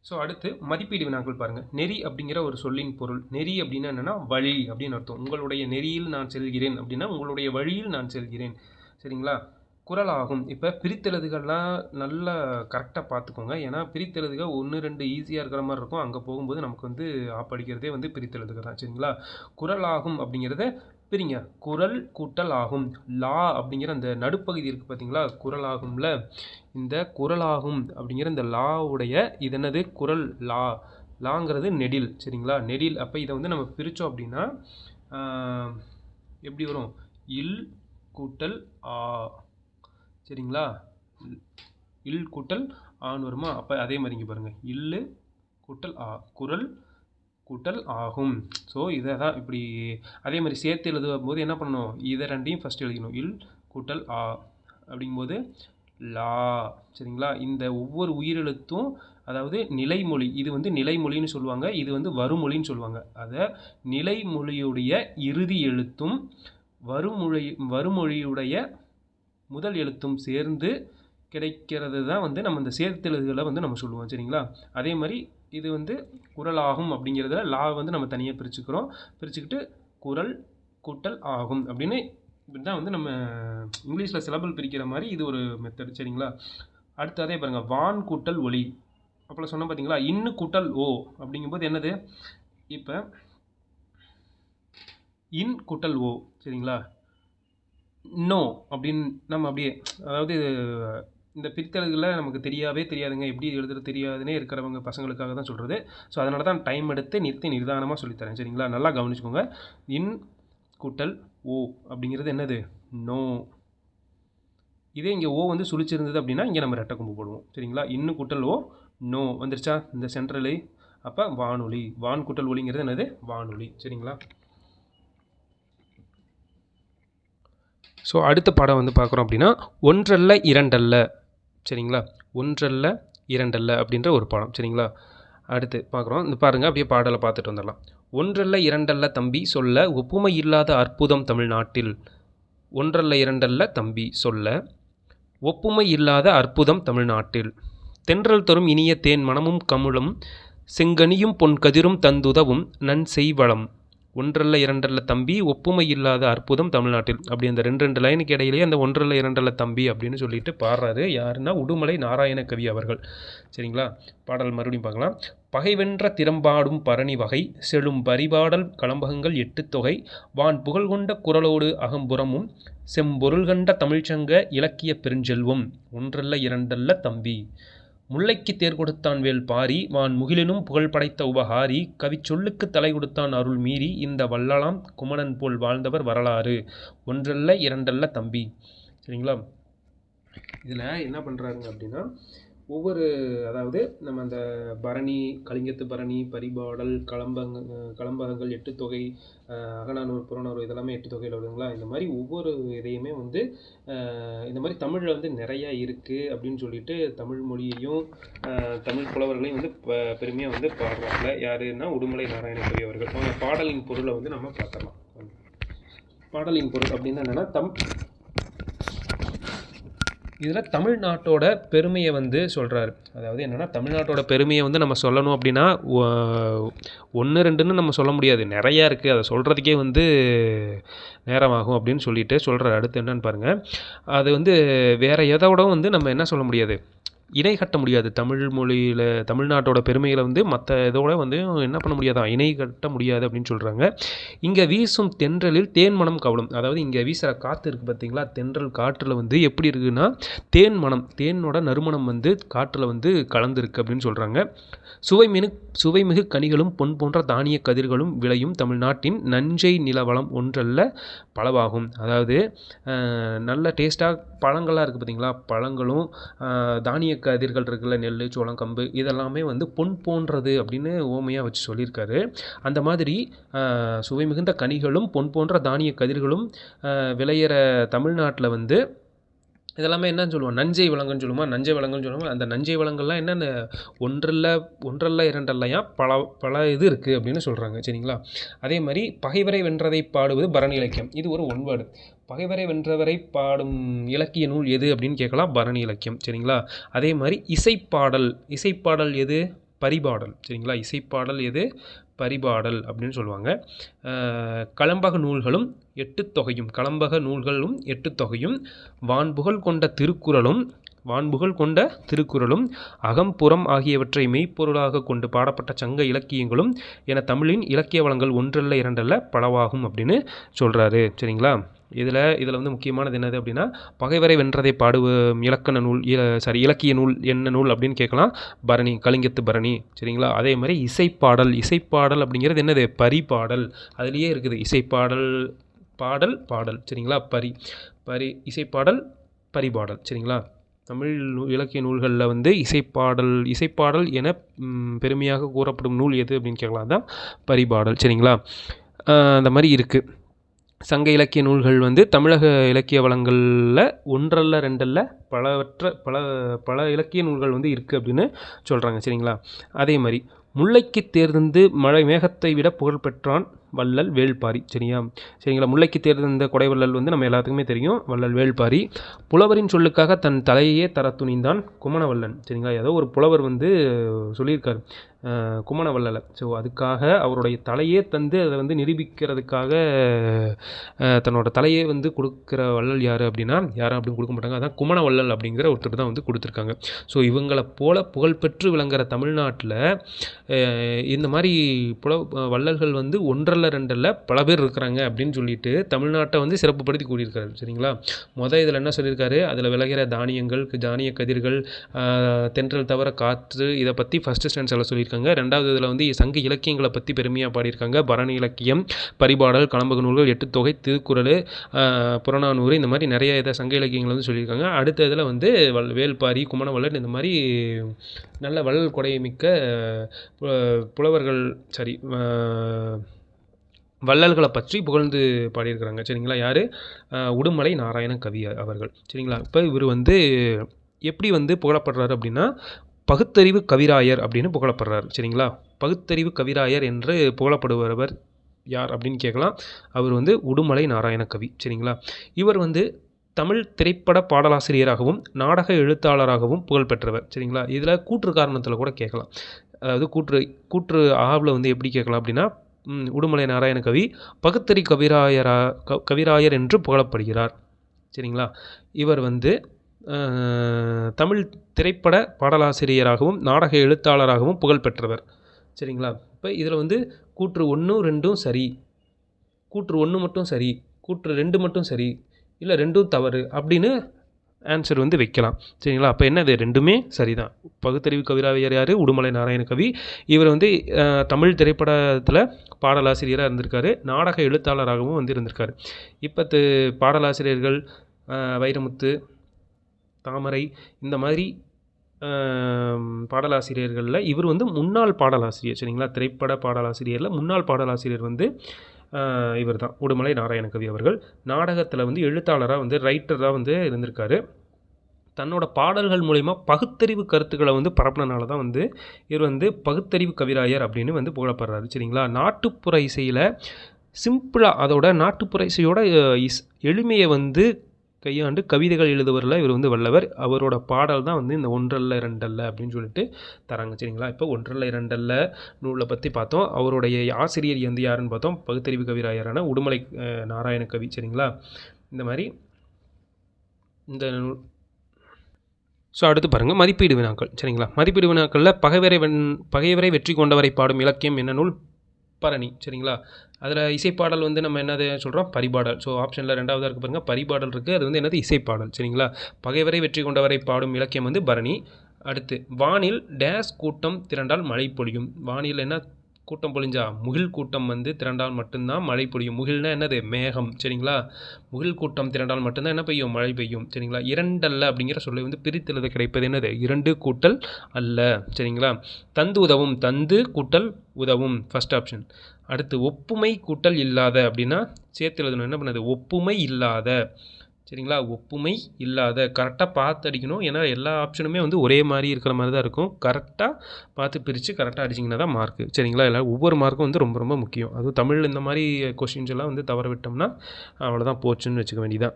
ஸோ அடுத்து மதிப்பீடு வினாக்கள் பாருங்கள். நெறி அப்படிங்கிற ஒரு சொல்லின் பொருள். நெறி அப்படின்னா என்னென்னா வழி அப்படின்னு அர்த்தம். உங்களுடைய நெறியில் நான் செல்கிறேன் அப்படின்னா உங்களுடைய வழியில் நான் செல்கிறேன். சரிங்களா? குறளாகும். இப்போ பிரித்தெழுதுகள்லாம் நல்லா கரெக்டாக பார்த்துக்கோங்க. ஏன்னா பிரித்தெழுதுக 1, 2 ஈஸியாக இருக்கிற மாதிரி இருக்கும். அங்கே போகும்போது நமக்கு வந்து ஆப்படிக்கிறதே வந்து பிரித்தெழுதுக தான். சரிங்களா? குறளாகும் அப்படிங்கிறத பிரிங்க. குறள் கூட்டல் ஆகும். லா அப்படிங்கிற அந்த நடுப்பகுதி இருக்குது பார்த்தீங்களா, குறள் ஆகும்ல, இந்த குறள் ஆகும் அப்படிங்கிற இந்த லாவுடைய இது என்னது, குறள் லா. லாங்கிறது நெடில். சரிங்களா? நெடில். அப்போ இதை வந்து நம்ம பிரித்தோம் அப்படின்னா எப்படி வரும், இல் கூட்டல் ஆ. சரிங்களா? இல் கூட்டல் ஆன்னு வருமா? அப்போ அதே மாதிரி இங்கே பாருங்கள், இல்லு கூட்டல் ஆ, குறள் கூட்டல் ஆகும். ஸோ இதை தான் இப்படி அதே மாதிரி சேர்த்து எழுதும் போது என்ன பண்ணணும், இதை ரெண்டையும் ஃபஸ்ட் எழுதிக்கணும். இல் கூட்டல் ஆ அப்படிங்கும்போது லா. சரிங்களா? இந்த ஒவ்வொரு உயிரெழுத்தும் அதாவது நிலைமொழி, இது வந்து நிலைமொழின்னு சொல்லுவாங்க, இது வந்து வருமொழின்னு சொல்லுவாங்க. அதை நிலைமொழியுடைய இறுதி எழுத்தும் வருமொழியுடைய முதல் எழுத்தும் சேர்ந்து கிடைக்கிறது தான் வந்து நம்ம இந்த சேர்த்தெழுதுகளை வந்து நம்ம சொல்லுவோம். சரிங்களா? அதே மாதிரி இது வந்து குறள் ஆகும் அப்படிங்கிறதுல லா வந்து நம்ம தனியாக பிரிச்சுக்கிட்டு குறள் கூட்டல் ஆகும் அப்படின்னு இப்படி தான் வந்து நம்ம இங்கிலீஷில் சிலபல் பிரிக்கிற மாதிரி இது ஒரு மெத்தட். சரிங்களா? அடுத்து அதே பாருங்கள், வான் கூட்டல் ஒளி. அப்போ சொன்ன பார்த்தீங்களா, இன்னு கூட்டல் ஓ அப்படிங்கும்போது என்னது, இப்போ இன் கூட்டல் ஓ. சரிங்களா? நோ அப்படின்னு நம்ம அப்படியே, அதாவது இந்த பிரித்தெழுதுகளை நமக்கு தெரியாதுங்க, எப்படி எழுதுறது தெரியாதுன்னே இருக்கிறவங்க பசங்களுக்காக தான் சொல்கிறது. ஸோ அதனால தான் டைம் எடுத்து நிதானமாக சொல்லித்தரேன். சரிங்களா? நல்லா கவனிச்சுக்கோங்க. இன் கூட்டல் ஓ அப்படிங்கிறது என்னது, நோ. இதே இங்கே ஓ வந்து சுழிச்சிருந்தது அப்படின்னா இங்கே நம்ம ரெட்டை கொம்பு போடுவோம். சரிங்களா? இன்னு கூட்டல் ஓ, நோ வந்துருச்சா இந்த சென்ட்ரலி. அப்போ வானொலி. வான் கூட்டல் ஒலிங்கிறது என்னது, வானொலி. சரிங்களா? ஸோ அடுத்த பாடம் வந்து பார்க்குறோம் அப்படின்னா ஒன்றல்ல இரண்டல்ல. சரிங்களா? ஒன்றல்ல இரண்டல்ல அப்படின்ற ஒரு பாடம். சரிங்களா? அடுத்து பார்க்குறோம். இந்த பாருங்கள், அப்படியே பாடலை பார்த்துட்டு வந்துடலாம். ஒன்றல்ல இரண்டல்ல தம்பி சொல்ல ஒப்புமை இல்லாத அற்புதம் தமிழ்நாட்டில். ஒன்றல்ல இரண்டல்ல தம்பி சொல்ல ஒப்புமை இல்லாத அற்புதம் தமிழ்நாட்டில். தென்றல் தரும் இனிய தேன் மனமும் கமுழும் செங்கனியும் பொன் கதிரும் தந்துதவும் நன் செய்வளம். ஒன்றல்ல இரண்டல்ல தம்பி ஒப்புமை இல்லாத அற்புதம் தமிழ்நாட்டில். அப்படி அந்த ரெண்டு லைனுக்கு இடையிலேயே அந்த ஒன்றல்ல இரண்டல்ல தம்பி அப்படின்னு சொல்லிட்டு பாடுறாரு. யாருன்னா உடுமலை நாராயண கவி அவர்கள். சரிங்களா? பாடல் மறுபடியும் பார்க்கலாம். பகைவென்ற திறம்பாடும் பரணி வகை செழும் பரிபாடல் களம்பகங்கள் 8 தொகை வான் புகழ் கொண்ட குரலோடு அகம்புறமும் செம்பொருள் கண்ட தமிழ்ச்சங்க இலக்கிய பெருஞ்செல்வம். ஒன்றல்ல இரண்டல்ல தம்பி. முல்லைக்கு தேர் கொடுத்தான் வேல் பாரி வான் முகிலினும் புகழ் படைத்த உபகாரி கவி சொல்லுக்கு தலை கொடுத்தான் அருள் மீறி இந்த வள்ளலாம் குமணன் போல் வாழ்ந்தவர் வரலாறு. ஒன்றல்ல இரண்டல்ல தம்பி. சரிங்களா? இதில் என்ன பண்ணுறாருங்க அப்படின்னா ஒவ்வொரு, அதாவது நம்ம அந்த பரணி, கலிங்கத்து பரணி, பரிபாடல், களம்பகங்கள் 8 தொகை, அகநானூறு, புறநானூறு இதெல்லாமே 8 தொகையில் வருதுங்களா. இந்த மாதிரி ஒவ்வொரு இதையுமே வந்து இந்த மாதிரி தமிழில் வந்து நிறையா இருக்குது அப்படின்னு சொல்லிட்டு தமிழ் மொழியையும் தமிழ் புலவர்களையும் வந்து பெருமையாக வந்து பாடுறாங்க. யாருன்னா உடுமலை நாராயண கவி அவர்கள். பாடலின் பொருளை வந்து நம்ம பார்த்துடலாம். பாடலின் பொருள் அப்படின்னா என்னென்னா இதில் தமிழ்நாட்டோட பெருமையை வந்து சொல்கிறாரு. அதாவது என்னென்னா தமிழ்நாட்டோட பெருமையை வந்து நம்ம சொல்லணும் அப்படின்னா 1, 2ன்னு நம்ம சொல்ல முடியாது, நிறையா இருக்குது. அதை சொல்கிறதுக்கே வந்து நேரமாகும் அப்படின்னு சொல்லிட்டு சொல்கிறார். அடுத்து என்னன்னு பாருங்கள். அது வந்து வேறு எதோட வந்து நம்ம என்ன சொல்ல முடியாது, இணை கட்ட முடியாது. தமிழ் மொழியில் தமிழ்நாட்டோட பெருமைகளை வந்து மற்ற இதோட வந்து என்ன பண்ண முடியாதான், இணை கட்ட முடியாது அப்படின்னு சொல்கிறாங்க. இங்கே வீசும் தென்றலில் தேன் மனம் கவலும். அதாவது இங்கே வீசுகிற காற்று இருக்குது பார்த்தீங்களா, தென்றல் காற்றில் வந்து எப்படி இருக்குதுன்னா தேன் மனம், தேனோட நறுமணம் வந்து காற்றில் வந்து கலந்துருக்கு அப்படின்னு சொல்கிறாங்க. சுவைமிகு கனிகளும் பொன் போன்ற தானிய கதிர்களும் விளையும் தமிழ்நாட்டின் நஞ்சை நிலவளம் ஒன்றல்ல பலவாகும். அதாவது நல்ல டேஸ்ட்டாக பழங்கள்லாம் இருக்குது பார்த்தீங்களா, பழங்களும் தானிய கதிர்கள் இருக்குல்ல, நெல், சோளம், கம்பு இதெல்லாமே வந்து பொன் போன்றது அப்படின்னு ஓமையாக வச்சு சொல்லியிருக்காரு. அந்த மாதிரி சுவை மிகுந்த கனிகளும் பொன் போன்ற தானிய கதிர்களும் விளையிற தமிழ்நாட்டில் வந்து இதெல்லாமே என்னன்னு சொல்லுவோம், நஞ்சை வளங்கள்னு சொல்லுவோமா, நஞ்சை வளங்கள்னு சொல்லுவோம். அந்த நஞ்சை வளங்கள்லாம் என்னென்ன ஒன்றல்ல இரண்டல்லையா பல இது இருக்குது அப்படின்னு சொல்கிறாங்க. சரிங்களா? அதே மாதிரி பகைவரை வென்றதை பாடுவது பரணி இலக்கியம். இது ஒரு ஒன்வேர்டு. பகைவரை வென்றவரை பாடும் இலக்கிய நூல் எது அப்படின்னு கேட்கலாம், பரணி இலக்கியம். சரிங்களா? அதே மாதிரி இசைப்பாடல் எது, பரிபாடல். சரிங்களா, இசைப்பாடல் எது? பரிபாடல் அப்படின்னு சொல்லுவாங்க. கலம்பக நூல்களும் 8 தொகையும், கலம்பக நூல்களும் 8 தொகையும், வான்புகழ் கொண்ட திருக்குறளும் அகம்புறம் ஆகியவற்றை மெய்ப்பொருளாக கொண்டு பாடப்பட்ட சங்க இலக்கியங்களும் என தமிழின் இலக்கிய வளங்கள் ஒன்றல்ல இரண்டல்ல பலவாகும் அப்படின்னு சொல்கிறாரு. சரிங்களா, இதில் வந்து முக்கியமானது என்னது அப்படின்னா, பகைவரை வென்றதை இலக்கண நூல் இலக்கிய நூல் என்ன நூல் அப்படின்னு கேட்கலாம். பரணி, கலிங்கத்து பரணி. சரிங்களா, அதே மாதிரி இசைப்பாடல் அப்படிங்கிறது என்னது? பரிபாடல். அதுலேயே இருக்குது இசைப்பாடல், பாடல். சரிங்களா, இசைப்பாடல், பரிபாடல். சரிங்களா, தமிழ் இலக்கிய நூல்களில் வந்து இசைப்பாடல் என பெருமையாக கூறப்படும் நூல் எது அப்படின்னு கேட்கலாம். அதுதான் பரிபாடல். சரிங்களா, அந்த மாதிரி இருக்குது. சங்க இலக்கிய நூல்கள் வந்து தமிழக இலக்கிய வளங்களில் ஒன்றல்ல ரெண்டல்ல பல இலக்கிய நூல்கள் வந்து இருக்குது அப்படின்னு சொல்கிறாங்க. சரிங்களா, அதே மாதிரி முல்லைக்கு தேர்ந்து மழை மேகத்தை விட புகழ் பெற்றான் வள்ளல் வேள்பாரி. சரிங்களா, முல்லைக்கு தேர்ந்த கொடைவள்ளல் வந்து நம்ம எல்லாத்துக்குமே தெரியும், வள்ளல் வேள்பாரி. புலவரின் சொல்லுக்காக தன் தலையே தர துணிந்தான் குமணவல்லன். சரிங்களா, ஏதோ ஒரு புலவர் வந்து சொல்லியிருக்காரு குமணவள்ளலை. ஸோ அதுக்காக அவருடைய தலையே தந்து அதை வந்து நிரூபிக்கிறதுக்காக தன்னோட தலையே வந்து கொடுக்குற வள்ளல் யார் அப்படின்னா, யாரும் அப்படின்னு கொடுக்க மாட்டாங்க. அதான் குமணவள்ளல் அப்படிங்கிற ஒருத்தர் தான் வந்து கொடுத்துருக்காங்க. ஸோ இவங்களை போல புகழ்பெற்று விளங்குற தமிழ்நாட்டில் இந்த மாதிரி வள்ளல்கள் வந்து ஒன்றல்ல ரெண்டல்ல பல பேர் இருக்கிறாங்க அப்படின்னு சொல்லிட்டு தமிழ்நாட்டை வந்து சிறப்புப்படுத்தி கூறியிருக்காரு. சரிங்களா, இதில் என்ன சொல்லியிருக்காரு, அதில் விளைகிற தானியங்கள், தானிய கதிர்கள், தென்றல் தவிர காற்று, இதை பற்றி ஃபஸ்ட்டு ஸ்டான்ஸில் சொல்லியிருக்காங்க. ரெண்டாவது இதில் வந்து சங்க இலக்கியங்களை பற்றி பெருமையாக பாடியிருக்காங்க. பரணி இலக்கியம், பரிபாடல், கலம்பக நூல்கள், 8 தொகை, திருக்குறள், புறநானூறு, இந்த மாதிரி நிறைய சங்க இலக்கியங்கள் வந்து சொல்லியிருக்காங்க. அடுத்த இதில் வந்து வேள்பாரி, குமணவள்ளல், இந்த மாதிரி நல்ல வள்ளல் கொடைமிக்க புலவர்கள் வள்ளல்களை பற்றி புகழ்ந்து பாடியிருக்கிறாங்க. சரிங்களா, யார்? உடுமலை நாராயண கவி அவர்கள். சரிங்களா, இப்போ இவர் வந்து எப்படி வந்து புகழப்படுறாரு அப்படின்னா, பகுத்தறிவு கவிராயர் அப்படின்னு புகழப்படுறாரு. சரிங்களா, பகுத்தறிவு கவிராயர் என்று புகழப்படுபவர் யார் அப்படின்னு கேட்கலாம். அவர் வந்து உடுமலை நாராயண கவி. சரிங்களா, இவர் வந்து தமிழ் திரைப்பட பாடலாசிரியராகவும் நாடக எழுத்தாளராகவும் புகழ்பெற்றவர். சரிங்களா, இதில் கூற்று காரணத்தில் கூட கேட்கலாம். அதாவது கூற்று ஆவில் வந்து எப்படி கேட்கலாம் அப்படின்னா, உடுமலை நாராயண கவி பகுத்தறி கவிராயர் என்று புகழப்படுகிறார். சரிங்களா, இவர் வந்து தமிழ் திரைப்பட பாடலாசிரியராகவும் நாடக எழுத்தாளராகவும் புகழ்பெற்றவர். சரிங்களா, இப்போ இதில் வந்து கூற்று 1, 2 சரி, கூற்று 1 மட்டும் சரி, கூற்று 2 மட்டும் சரி, இல்லை 2ம் தவறு அப்படின்னு ஆன்சர் வந்து வைக்கலாம். சரிங்களா, அப்போ என்னது? 2மே சரிதான். பகுத்தறிவு கவிராயர் யார்? உடுமலை நாராயண கவி. இவர் வந்து தமிழ் திரைப்படத்தில் பாடலாசிரியராக இருந்திருக்காரு, நாடக எழுத்தாளராகவும் வந்து இருந்திருக்காரு. இப்போ பாடலாசிரியர்கள் வைரமுத்து, தாமரை, இந்த மாதிரி பாடலாசிரியர்களில் இவர் வந்து முன்னாள் பாடலாசிரியர். சரிங்களா, திரைப்பட பாடலாசிரியரில் முன்னாள் பாடலாசிரியர் வந்து இவர் தான், உடுமலை நாராயண கவி அவர்கள். நாடகத்தில் வந்து எழுத்தாளராக வந்து ரைட்டராக வந்து இருந்திருக்காரு. தன்னோட பாடல்கள் மூலிமா பகுத்தறிவு கருத்துக்களை வந்து பரப்புனனால தான் வந்து இவர் வந்து பகுத்தறிவு கவிராயர் அப்படின்னு வந்து புகழப்படுறாரு. சரிங்களா, நாட்டுப்புற இசையில் சிம்பிளாக அதோட நாட்டுப்புற இசையோட எளிமையை வந்து கையாண்டு கவிதைகள் எழுதுவரில் இவர் வந்து வல்லவர். அவரோட பாடல் தான் வந்து இந்த ஒன்றல்ல இரண்டல்ல அப்படின்னு சொல்லிட்டு தராங்க. சரிங்களா, இப்போ ஒன்றல்ல இரண்டல்ல நூலை பற்றி பார்த்தோம். அவருடைய ஆசிரியர் வந்து யாருன்னு பார்த்தோம், பகுத்தறிவு கவிராயரான உடுமலை நாராயண கவி. சரிங்களா, இந்த மாதிரி இந்த நூல். ஸோ அடுத்து பாருங்கள், மதிப்பீடு வினாக்கள். சரிங்களா, மதிப்பீடு வினாக்களில் பகைவரை வெற்றி கொண்டவரை பாடும் இலக்கியம் என்ன நூல்? பரணி. சரிங்களா, அதில் இசைப்பாடல் வந்து நம்ம என்னது சொல்கிறோம்? பரிபாடல். ஸோ ஆப்ஷனில் ரெண்டாவதாக இருக்குது பாருங்கள், பரிபாடல் இருக்குது. அது வந்து என்னது? இசைப்பாடல். சரிங்களா, பகைவரை வெற்றி கொண்டவரை பாடும் இலக்கியம் வந்து பரணி. அடுத்து, வானில் டேஸ் கூட்டம் திரண்டால் மழை பொழியும். வானில் என்ன கூட்டம் பொழிஞ்சா? முகில் கூட்டம் வந்து திரண்டால் மட்டும்தான் மழை பொழியும். முகில்னா என்னது? மேகம். சரிங்களா, முகில் கூட்டம் திரண்டால் மட்டும்தான் என்ன பெய்யும்? மழை பெய்யும். சரிங்களா, இரண்டல்ல அப்படிங்கிற சொல்லை வந்து பிரித்தெழுத கிடைப்பது என்னது? 2 கூட்டல் அல்ல. சரிங்களா, தந்து உதவும், தந்து கூட்டல் உதவும், ஃபர்ஸ்ட் ஆப்ஷன். அடுத்து, ஒப்புமை கூட்டல் இல்லாத அப்படின்னா சேர்த்து எழுதணும். என்ன பண்ணுது? ஒப்புமை இல்லாத. சரிங்களா, ஒப்புமை இல்லாத. கரெக்டாக பார்த்து அடிக்கணும், ஏன்னா எல்லா ஆப்ஷனுமே வந்து ஒரே மாதிரி இருக்கிற மாதிரி தான் இருக்கும். கரெக்டாக பார்த்து பிரித்து கரெக்டாக அடிச்சிங்கன்னா தான் மார்க்கு. சரிங்களா, எல்லாம் ஒவ்வொரு மார்க்கும் வந்து ரொம்ப ரொம்ப முக்கியம். அதுவும் தமிழ் இந்த மாதிரி கொஸ்டின்ஸ் எல்லாம் வந்து தவற விட்டோம்னா அவ்வளோதான், போச்சுன்னு வச்சுக்க வேண்டியதான்.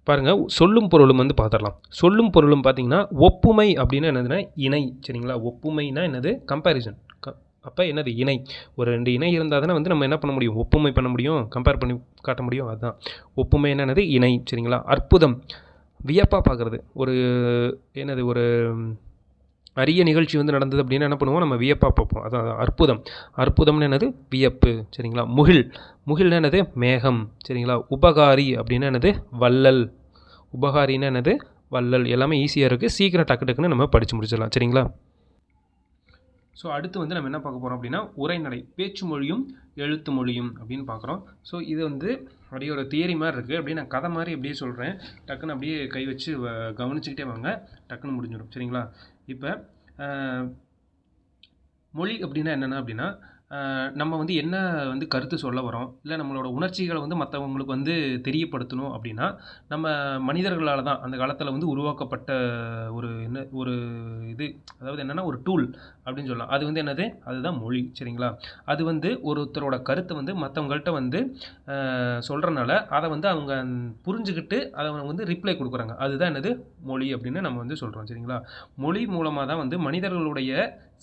பாருங்கள், சொல்லும் பொருளும் வந்து பார்த்துடலாம். சொல்லும் பொருளும் பார்த்தீங்கன்னா, ஒப்புமை அப்படின்னா என்னதுன்னா இணை. சரிங்களா? ஒப்புமைனா என்னது? கம்பேரிசன். அப்போ என்னது? இணை. ஒரு 2 இணை இருந்தால் தானே வந்து நம்ம என்ன பண்ண முடியும்? ஒப்புமை பண்ண முடியும், கம்பேர் பண்ணி காட்ட முடியும். அதுதான் ஒப்புமை. என்னது? இணை. சரிங்களா? அற்புதம், வியப்பாக பார்க்குறது. ஒரு என்னது? ஒரு அரிய நிகழ்ச்சி வந்து நடந்தது அப்படின்னா என்ன பண்ணுவோம்? நம்ம வியப்பாக பார்ப்போம். அதான் அற்புதம். அற்புதம்னு என்னது? வியப்பு. சரிங்களா? முகில். முகில்னா என்னது? மேகம். சரிங்களா? உபகாரி அப்படின்னா என்னது? வள்ளல். உபகாரின்னா என்னது? வள்ளல். எல்லாமே ஈஸியாக இருக்குது. சீக்கிரம் டக்கு டக்குன்னு நம்ம படித்து முடிச்சிடலாம். சரிங்களா? ஸோ அடுத்து வந்து நம்ம என்ன பார்க்க போகிறோம் அப்படின்னா, உரைநடை. பேச்சு மொழியும் எழுத்து மொழியும் அப்படின்னு பார்க்குறோம். ஸோ இது வந்து அப்படியே ஒரு தியரி மாதிரி இருக்குது. அப்படியே நான் கதை மாதிரி அப்படியே சொல்கிறேன். டக்குன்னு அப்படியே கை வச்சு கவனிச்சுக்கிட்டே வாங்க, டக்குன்னு முடிஞ்சிடும். சரிங்களா? இப்போ மொழி அப்படின்னா என்னென்ன அப்படின்னா, நம்ம வந்து என்ன வந்து கருத்து சொல்ல வரோம், இல்லை நம்மளோட உணர்ச்சிகளை வந்து மற்றவங்களுக்கு வந்து தெரியப்படுத்தணும் அப்படின்னா, நம்ம மனிதர்களால் தான் அந்த காலத்தில் வந்து உருவாக்கப்பட்ட ஒரு இது, அதாவது என்னென்னா ஒரு டூல் அப்படின்னு சொல்லலாம். அது வந்து என்னது? அதுதான் மொழி. சரிங்களா? அது வந்து ஒருத்தரோட கருத்தை வந்து மற்றவங்கள்ட்ட வந்து சொல்கிறனால அதை வந்து அவங்க புரிஞ்சுக்கிட்டு அதை வந்து ரிப்ளை கொடுக்குறாங்க. அதுதான் என்னது? மொழி அப்படின்னு நம்ம வந்து சொல்கிறோம். சரிங்களா? மொழி மூலமாக தான் வந்து மனிதர்களுடைய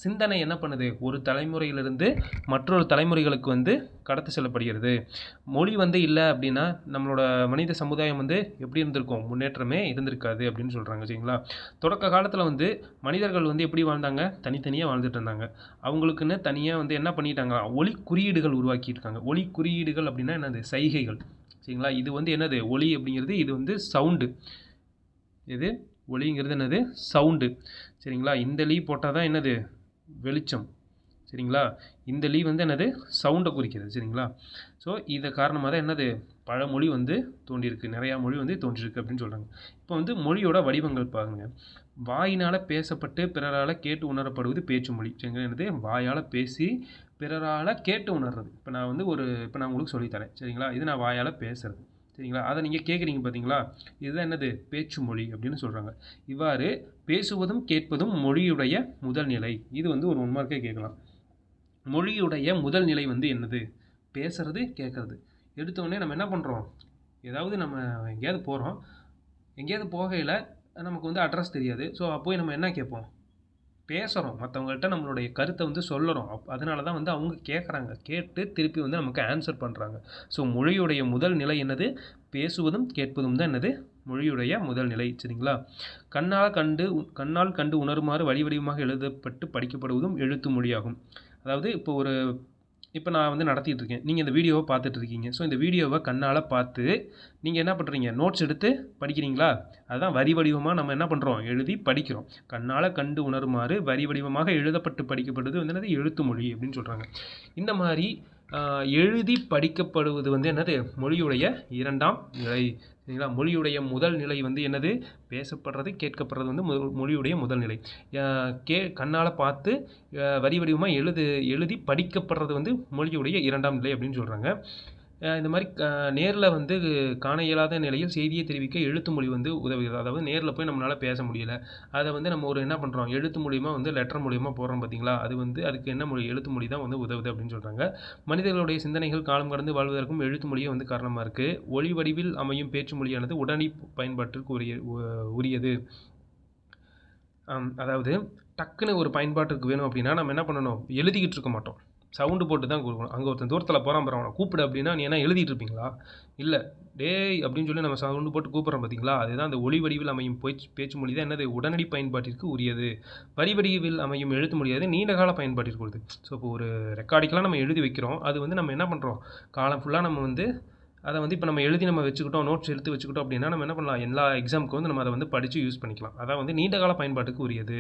சிந்தனை என்ன பண்ணுது? ஒரு தலைமுறையிலிருந்து மற்றொரு தலைமுறைகளுக்கு வந்து கடத்து செல்லப்படுகிறது. மொழி வந்து இல்லை அப்படின்னா நம்மளோட மனித சமுதாயம் வந்து எப்படி இருந்திருக்கும்? முன்னேற்றமே இருந்திருக்காது அப்படின்னு சொல்கிறாங்க. சரிங்களா? தொடக்க காலத்தில் வந்து மனிதர்கள் வந்து எப்படி வாழ்ந்தாங்க? தனித்தனியாக வாழ்ந்துட்டு இருந்தாங்க. அவங்களுக்குன்னு தனியாக வந்து என்ன பண்ணிட்டாங்க? ஒலி குறியீடுகள் உருவாக்கியிருக்காங்க. ஒலி குறியீடுகள் அப்படின்னா என்னது? சைகைகள். சரிங்களா? இது வந்து என்னது? ஒலி அப்படிங்கிறது இது வந்து சவுண்டு. இது ஒலிங்கிறது என்னது? சவுண்டு. சரிங்களா? இந்த லீ போட்டால் தான் என்னது? வெளிச்சம். சரிங்களா? இந்த லீ வந்து என்னது? சவுண்டை குறிக்கிறது. சரிங்களா? ஸோ இதை காரணமாக தான் என்னது? பழமொழி வந்து தோன்றியிருக்கு. நிறையா மொழி வந்து தோன்றியிருக்கு அப்படின்னு சொல்கிறாங்க. இப்போ வந்து மொழியோட வடிவங்கள் பாருங்கள். வாயினால் பேசப்பட்டு பிறரால் கேட்டு உணரப்படுவது பேச்சு மொழி. சரிங்களா? என்னது? வாயால் பேசி பிறரால் கேட்டு உணர்றது. இப்போ நான் வந்து இப்போ நான் உங்களுக்கு சொல்லித்தரேன். சரிங்களா? இது நான் வாயால் பேசுகிறது. சரிங்களா? அதை நீங்கள் கேட்குறீங்க பார்த்தீங்களா? இதுதான் என்னது? பேச்சு மொழி அப்படின்னு சொல்கிறாங்க. இவ்வாறு பேசுவதும் கேட்பதும் மொழியுடைய முதல் நிலை. இது வந்து ஒரு 1 மார்க்கே கேட்கலாம். மொழியுடைய முதல் நிலை வந்து என்னது? பேசுறது, கேட்குறது. எடுத்தோடனே நம்ம என்ன பண்ணுறோம்? ஏதாவது நம்ம எங்கேயாவது போகிறோம், எங்கேயாவது போகையில் நமக்கு வந்து அட்ரஸ் தெரியாது. ஸோ போய் நம்ம என்ன கேட்போம்? பேசுகிறோம். மற்றவங்கள்ட்ட நம்மளுடைய கருத்தை வந்து சொல்லுறோம். அதனால தான் வந்து அவங்க கேட்குறாங்க. கேட்டு திருப்பி வந்து நமக்கு ஆன்சர் பண்ணுறாங்க. ஸோ மொழியுடைய முதல் நிலை என்னது? பேசுவதும் கேட்பதும் தான் என்னது? மொழியுடைய முதல் நிலை. சரிங்களா? கண்ணால் கண்டு உணருமாறு வழி வடிவமாக எழுதப்பட்டு படிக்கப்படுவதும் எழுத்து மொழியாகும். அதாவது இப்போ நான் வந்து நடத்திட்டு இருக்கேன். நீங்கள் இந்த வீடியோவை பார்த்துட்டு இருக்கீங்க. ஸோ இந்த வீடியோவை கண்ணால் பார்த்து நீங்கள் என்ன பண்ணுறீங்க? நோட்ஸ் எடுத்து படிக்கிறீங்களா? அதுதான் வரி வடிவமாக நம்ம என்ன பண்ணுறோம்? எழுதி படிக்கிறோம். கண்ணால் கண்டு உணருமாறு வரி வடிவமாக எழுதப்பட்டு படிக்கப்படுவது வந்து என்னது? எழுத்து மொழி அப்படின்னு சொல்கிறாங்க. இந்த மாதிரி எழுதி படிக்கப்படுவது வந்து என்னது? மொழியுடைய 2ஆம் நிலை. சரிங்களா? மொழியுடைய முதல் நிலை வந்து என்னது? பேசப்படுறது, கேட்கப்படுறது வந்து மொழியுடைய முதல் நிலை. கண்ணால் பார்த்து வரி வடிவமாக எழுதி படிக்கப்படுறது வந்து மொழியுடைய 2ஆம் நிலை அப்படின்னு சொல்கிறாங்க. இந்த மாதிரி நேரில் வந்து காண இயலாத நிலையில் செய்தியை தெரிவிக்க எழுத்து மொழி வந்து உதவுகிறது. அதாவது நேரில் போய் நம்மளால் பேச முடியலை, அதை வந்து நம்ம என்ன பண்ணுறோம்? எழுத்து மூலிமா வந்து லெட்டர் மூலிமா போடுறோம் பார்த்தீங்களா? அது வந்து அதுக்கு என்ன மொழி? எழுத்து மொழி தான் வந்து உதவுது அப்படின்னு சொல்கிறாங்க. மனிதர்களுடைய சிந்தனைகள் காலம் கடந்து வாழ்வதற்கும் எழுத்து மொழியே வந்து காரணமாக இருக்குது. ஒளி வடிவில் அமையும் பேச்சு மொழியானது உடனடி பயன்பாட்டிற்கு உரியது. அதாவது டக்குன்னு ஒரு பயன்பாட்டுக்கு வேணும் அப்படின்னா நம்ம என்ன பண்ணணும்? எழுதிக்கிட்டு இருக்க மாட்டோம், சவுண்டு போட்டு தான் கொடுக்கணும். அங்கே ஒருத்தன் தூரத்தில் போகிறான் பாரு, அவனை கூப்பிடு அப்படின்னா நீ என்ன எழுதிட்டு இருப்பீங்களா? இல்லை, டேய் அப்படின்னு சொல்லி நம்ம சவுண்டு போட்டு கூப்பிட்றோம் பார்த்தீங்களா? அதுதான் அந்த ஒளி வடிவில் அமையும் பேச்சு மொழி தான் என்னது? உடனடி பயன்பாட்டிற்கு உரியது. வரி வடிவில் அமையும் எழுத்து மொழியாது நீண்டகால பயன்பாட்டிற்கு உரியது. ஸோ இப்போ ஒரு ரெக்கார்டிக்கெலாம் நம்ம எழுதி வைக்கிறோம், அது வந்து நம்ம என்ன பண்ணுறோம்? காலம் ஃபுல்லாக நம்ம வந்து அதை வந்து இப்போ நம்ம எழுதி நம்ம வச்சுக்கிட்டோம், நோட்ஸ் எடுத்து வச்சுக்கிட்டோம் அப்படின்னா நம்ம என்ன பண்ணலாம்? எல்லா எக்ஸாமுக்கு வந்து நம்ம அதை வந்து படித்து யூஸ் பண்ணிக்கலாம். அதான் வந்து நீண்டகால பயன்பாட்டுக்கு உரியது.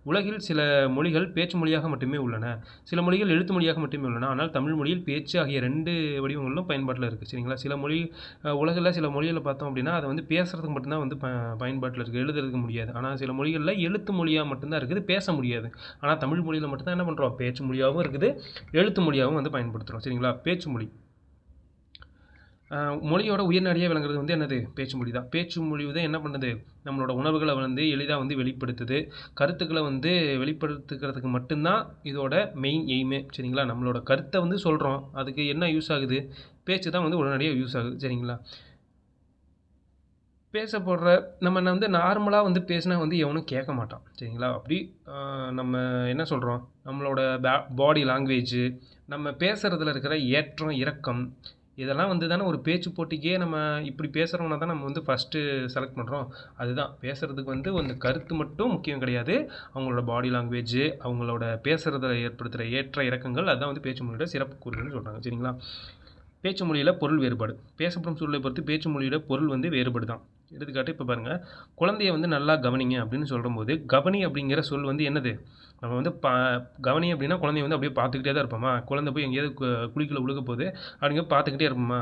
உலகில் சில மொழிகள் பேச்சு மொழியாக மட்டுமே உள்ளன, சில மொழிகள் எழுத்து மொழியாக மட்டுமே உள்ளன. ஆனால் தமிழ் மொழியில் பேச்சு ஆகிய 2 வடிவங்களிலும் பயன்பாட்டில் இருக்குது. சரிங்களா? சில மொழி உலகில் சில மொழிகளை பார்த்தோம் அப்படின்னா அதை வந்து பேசுகிறதுக்கு மட்டும்தான் வந்து பயன்பாட்டில் இருக்குது, எழுதுறதுக்கு முடியாது. ஆனால் சில மொழிகளில் எழுத்து மொழியாக மட்டும்தான் இருக்குது, பேச முடியாது. ஆனால் தமிழ் மொழியில் மட்டும்தான் என்ன பண்ணுறோம்? பேச்சு மொழியாகவும் இருக்குது, எழுத்து மொழியாகவும் வந்து பயன்படுத்துகிறோம். சரிங்களா? பேச்சு மொழி மொழியோட உயிர்நாடியாக விளங்குறது வந்து என்னது? பேச்சு மொழி தான். பேச்சு மொழி தான் என்ன பண்ணுது? நம்மளோட உணர்வுகளை வந்து எளிதாக வந்து வெளிப்படுத்துது, கருத்துக்களை வந்து வெளிப்படுத்துக்கிறதுக்கு மட்டும்தான் இதோட மெயின் எய்மே. சரிங்களா? நம்மளோட கருத்தை வந்து சொல்கிறோம், அதுக்கு என்ன யூஸ் ஆகுது? பேச்சு தான் வந்து உடனடியாக யூஸ் ஆகுது. சரிங்களா? பேசப்படுற நம்ம வந்து நார்மலாக வந்து பேசினா வந்து எவனும் கேட்க மாட்டான் சரிங்களா. அப்படி நம்ம என்ன சொல்கிறோம், நம்மளோட பாடி லாங்குவேஜு, நம்ம பேசுகிறதுல இருக்கிற ஏற்றம் இறக்கம், இதெல்லாம் வந்து தானே ஒரு பேச்சு போட்டிக்கே நம்ம இப்படி பேசுகிறவனை தான் நம்ம வந்து ஃபஸ்ட்டு செலக்ட் பண்ணுறோம். அதுதான் பேசுகிறதுக்கு வந்து அந்த கருத்து மட்டும் முக்கியம் கிடையாது, அவங்களோட பாடி லாங்குவேஜு, அவங்களோட பேசுகிறதுல ஏற்படுத்துகிற ஏற்ற இறக்கங்கள், அதுதான் வந்து பேச்சு மொழியோட சிறப்பு கூறுகள்னு சொல்கிறாங்க சரிங்களா. பேச்சு மொழியில் பொருள் வேறுபாடு, பேசப்படும் சூழலை பொறுத்து பேச்சு மொழியோட பொருள் வந்து வேறுபாடு தான். எடுத்துக்காட்டு இப்போ பாருங்கள், குழந்தைய வந்து நல்லா கவனிங்க அப்படின்னு சொல்லும்போது கவனி அப்படிங்கிற சொல் வந்து என்னது, நம்ம வந்து கவனி அப்படின்னா குழந்தைய வந்து அப்படியே பார்த்துக்கிட்டே தான் இருப்போமா, குழந்தை போய் எங்கேயாவது குளிக்கல உழுக போகுது அப்படிங்க பார்த்துக்கிட்டே இருப்போமா,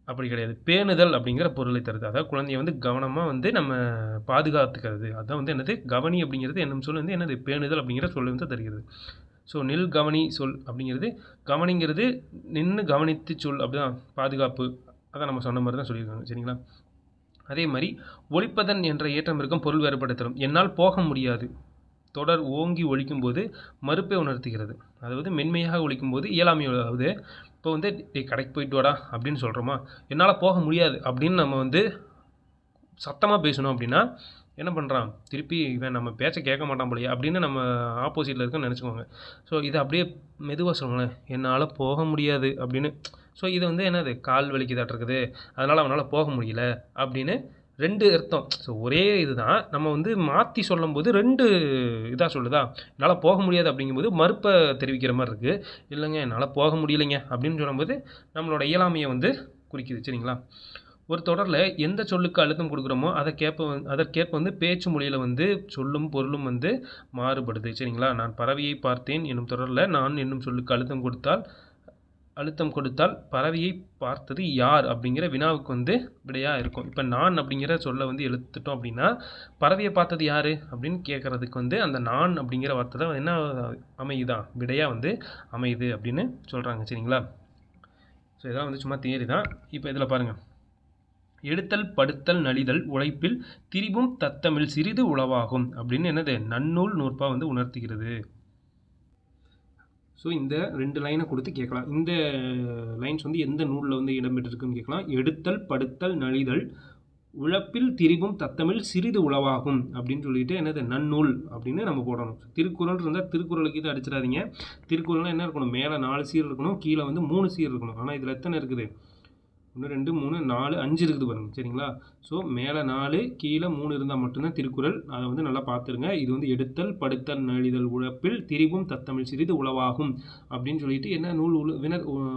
அப்படி கிடையாது. பேணுதல் அப்படிங்கிற பொருளை தருது, அதாவது குழந்தைய வந்து கவனமாக வந்து நம்ம பாதுகாத்துக்கிறது, அதுதான் வந்து என்னது கவனி அப்படிங்கிறது என்னும் சொல் வந்து என்னது பேணுதல் அப்படிங்கிற சொல் வந்து தருகிறது. ஸோ நில் கவனி சொல் அப்படிங்கிறது, கவனிங்கிறது நின்று கவனித்து சொல், அப்படிதான் பாதுகாப்பு, அதான் நம்ம சொன்ன மாதிரி தான் சொல்லியிருக்காங்க சரிங்களா. அதே மாதிரி ஒழிப்பதன் என்ற ஏற்றம் இருக்கும் பொருள் வேறுபடுத்தலும். என்னால் போக முடியாது தொடர் ஓங்கி ஒழிக்கும்போது மறுப்பை உணர்த்துகிறது, அதாவது மென்மையாக ஒழிக்கும்போது இயலாமை, அதாவது இப்போ வந்து கடைக்கு போயிட்டு வாடா அப்படின்னு சொல்கிறோமா, என்னால் போக முடியாது அப்படின்னு நம்ம வந்து சத்தமாக பேசணும் அப்படின்னா என்ன பண்ணுறான், திருப்பி இவன் நம்ம பேச்சை கேட்க மாட்டான் போலையே அப்படின்னு நம்ம ஆப்போசிட்டில் இருக்குன்னு நினச்சிக்கோங்க. ஸோ இதை அப்படியே மெதுவாக சொல்லுங்களேன், என்னால் போக முடியாது அப்படின்னு. ஸோ இது வந்து என்னது கால் வலிக்குதாட்டிருக்குது, அதனால் அவனால் போக முடியல அப்படின்னு 2 அர்த்தம். ஸோ ஒரே இது தான் நம்ம வந்து மாற்றி சொல்லும்போது 2 இதாக சொல்லுதா, என்னால் போக முடியாது அப்படிங்கும்போது மறுப்பை தெரிவிக்கிற மாதிரி இருக்குது, இல்லைங்க என்னால் போக முடியலைங்க அப்படின்னு சொல்லும்போது நம்மளோட இயலாமையை வந்து குறிக்குது சரிங்களா. ஒரு தொடரில் எந்த சொல்லுக்கு அழுத்தம் கொடுக்குறோமோ அதற்கேற்ப வந்து பேச்சு மொழியில் வந்து சொல்லும் பொருளும் வந்து மாறுபடுது சரிங்களா. நான் பறவையை பார்த்தேன் என்னும் தொடரில் நான் என்னும் சொல்லுக்கு அழுத்தம் கொடுத்தால் பறவையை பார்த்தது யார் அப்படிங்கிற வினாவுக்கு வந்து விடையாக இருக்கும். இப்போ நான் அப்படிங்கிற சொல்லை வந்து எழுத்துட்டோம் அப்படின்னா பறவையை பார்த்தது யார் அப்படின்னு கேட்குறதுக்கு வந்து அந்த நான் அப்படிங்கிற வார்த்தை தான் என்ன அமையுதான் விடையாக வந்து அமையுது அப்படின்னு சொல்கிறாங்க சரிங்களா. ஸோ இதெல்லாம் வந்து சும்மா தியரி தான். இப்போ இதில் பாருங்கள், எடுத்தல் படுத்தல் நலிதல் உழைப்பில் திரிபும் தத்தமிழ் சிறிது உளவாகும் அப்படின்னு என்னது நன்னூல் நூற்பா வந்து உணர்த்துகிறது. ஸோ இந்த 2 லைனை கொடுத்து கேட்கலாம், இந்த லைன்ஸ் வந்து எந்த நூலில் வந்து இடம்பெற்றிருக்குன்னு கேட்கலாம். எடுத்தல் படுத்தல் நலிதல் உழைப்பில் திரிபும் தத்தமிழ் சிறிது உளவாகும் அப்படின்னு சொல்லிட்டு என்னது நன்னூல் அப்படின்னு நம்ம போடணும். திருக்குறள் இருந்தால் திருக்குறளுக்கு இது அடிச்சிடாதீங்க. திருக்குறள்லாம் என்ன இருக்கணும், மேலே 4 சீர் இருக்கணும், கீழே வந்து 3 சீர் இருக்கணும். ஆனால் இதில் எத்தனை இருக்குது, 1 2 3 4 5 இருக்குது பாருங்க சரிங்களா. ஸோ மேலே 4 கீழே 3 இருந்தால் மட்டும்தான் திருக்குறள், அதை வந்து நல்லா பார்த்துருங்க. இது வந்து எடுத்தல் படுத்தல் நலிதல் உழைப்பில் திரிபும் தத்தமிழ் சிறிது உளவாகும் அப்படின்னு சொல்லிட்டு என்ன நூல்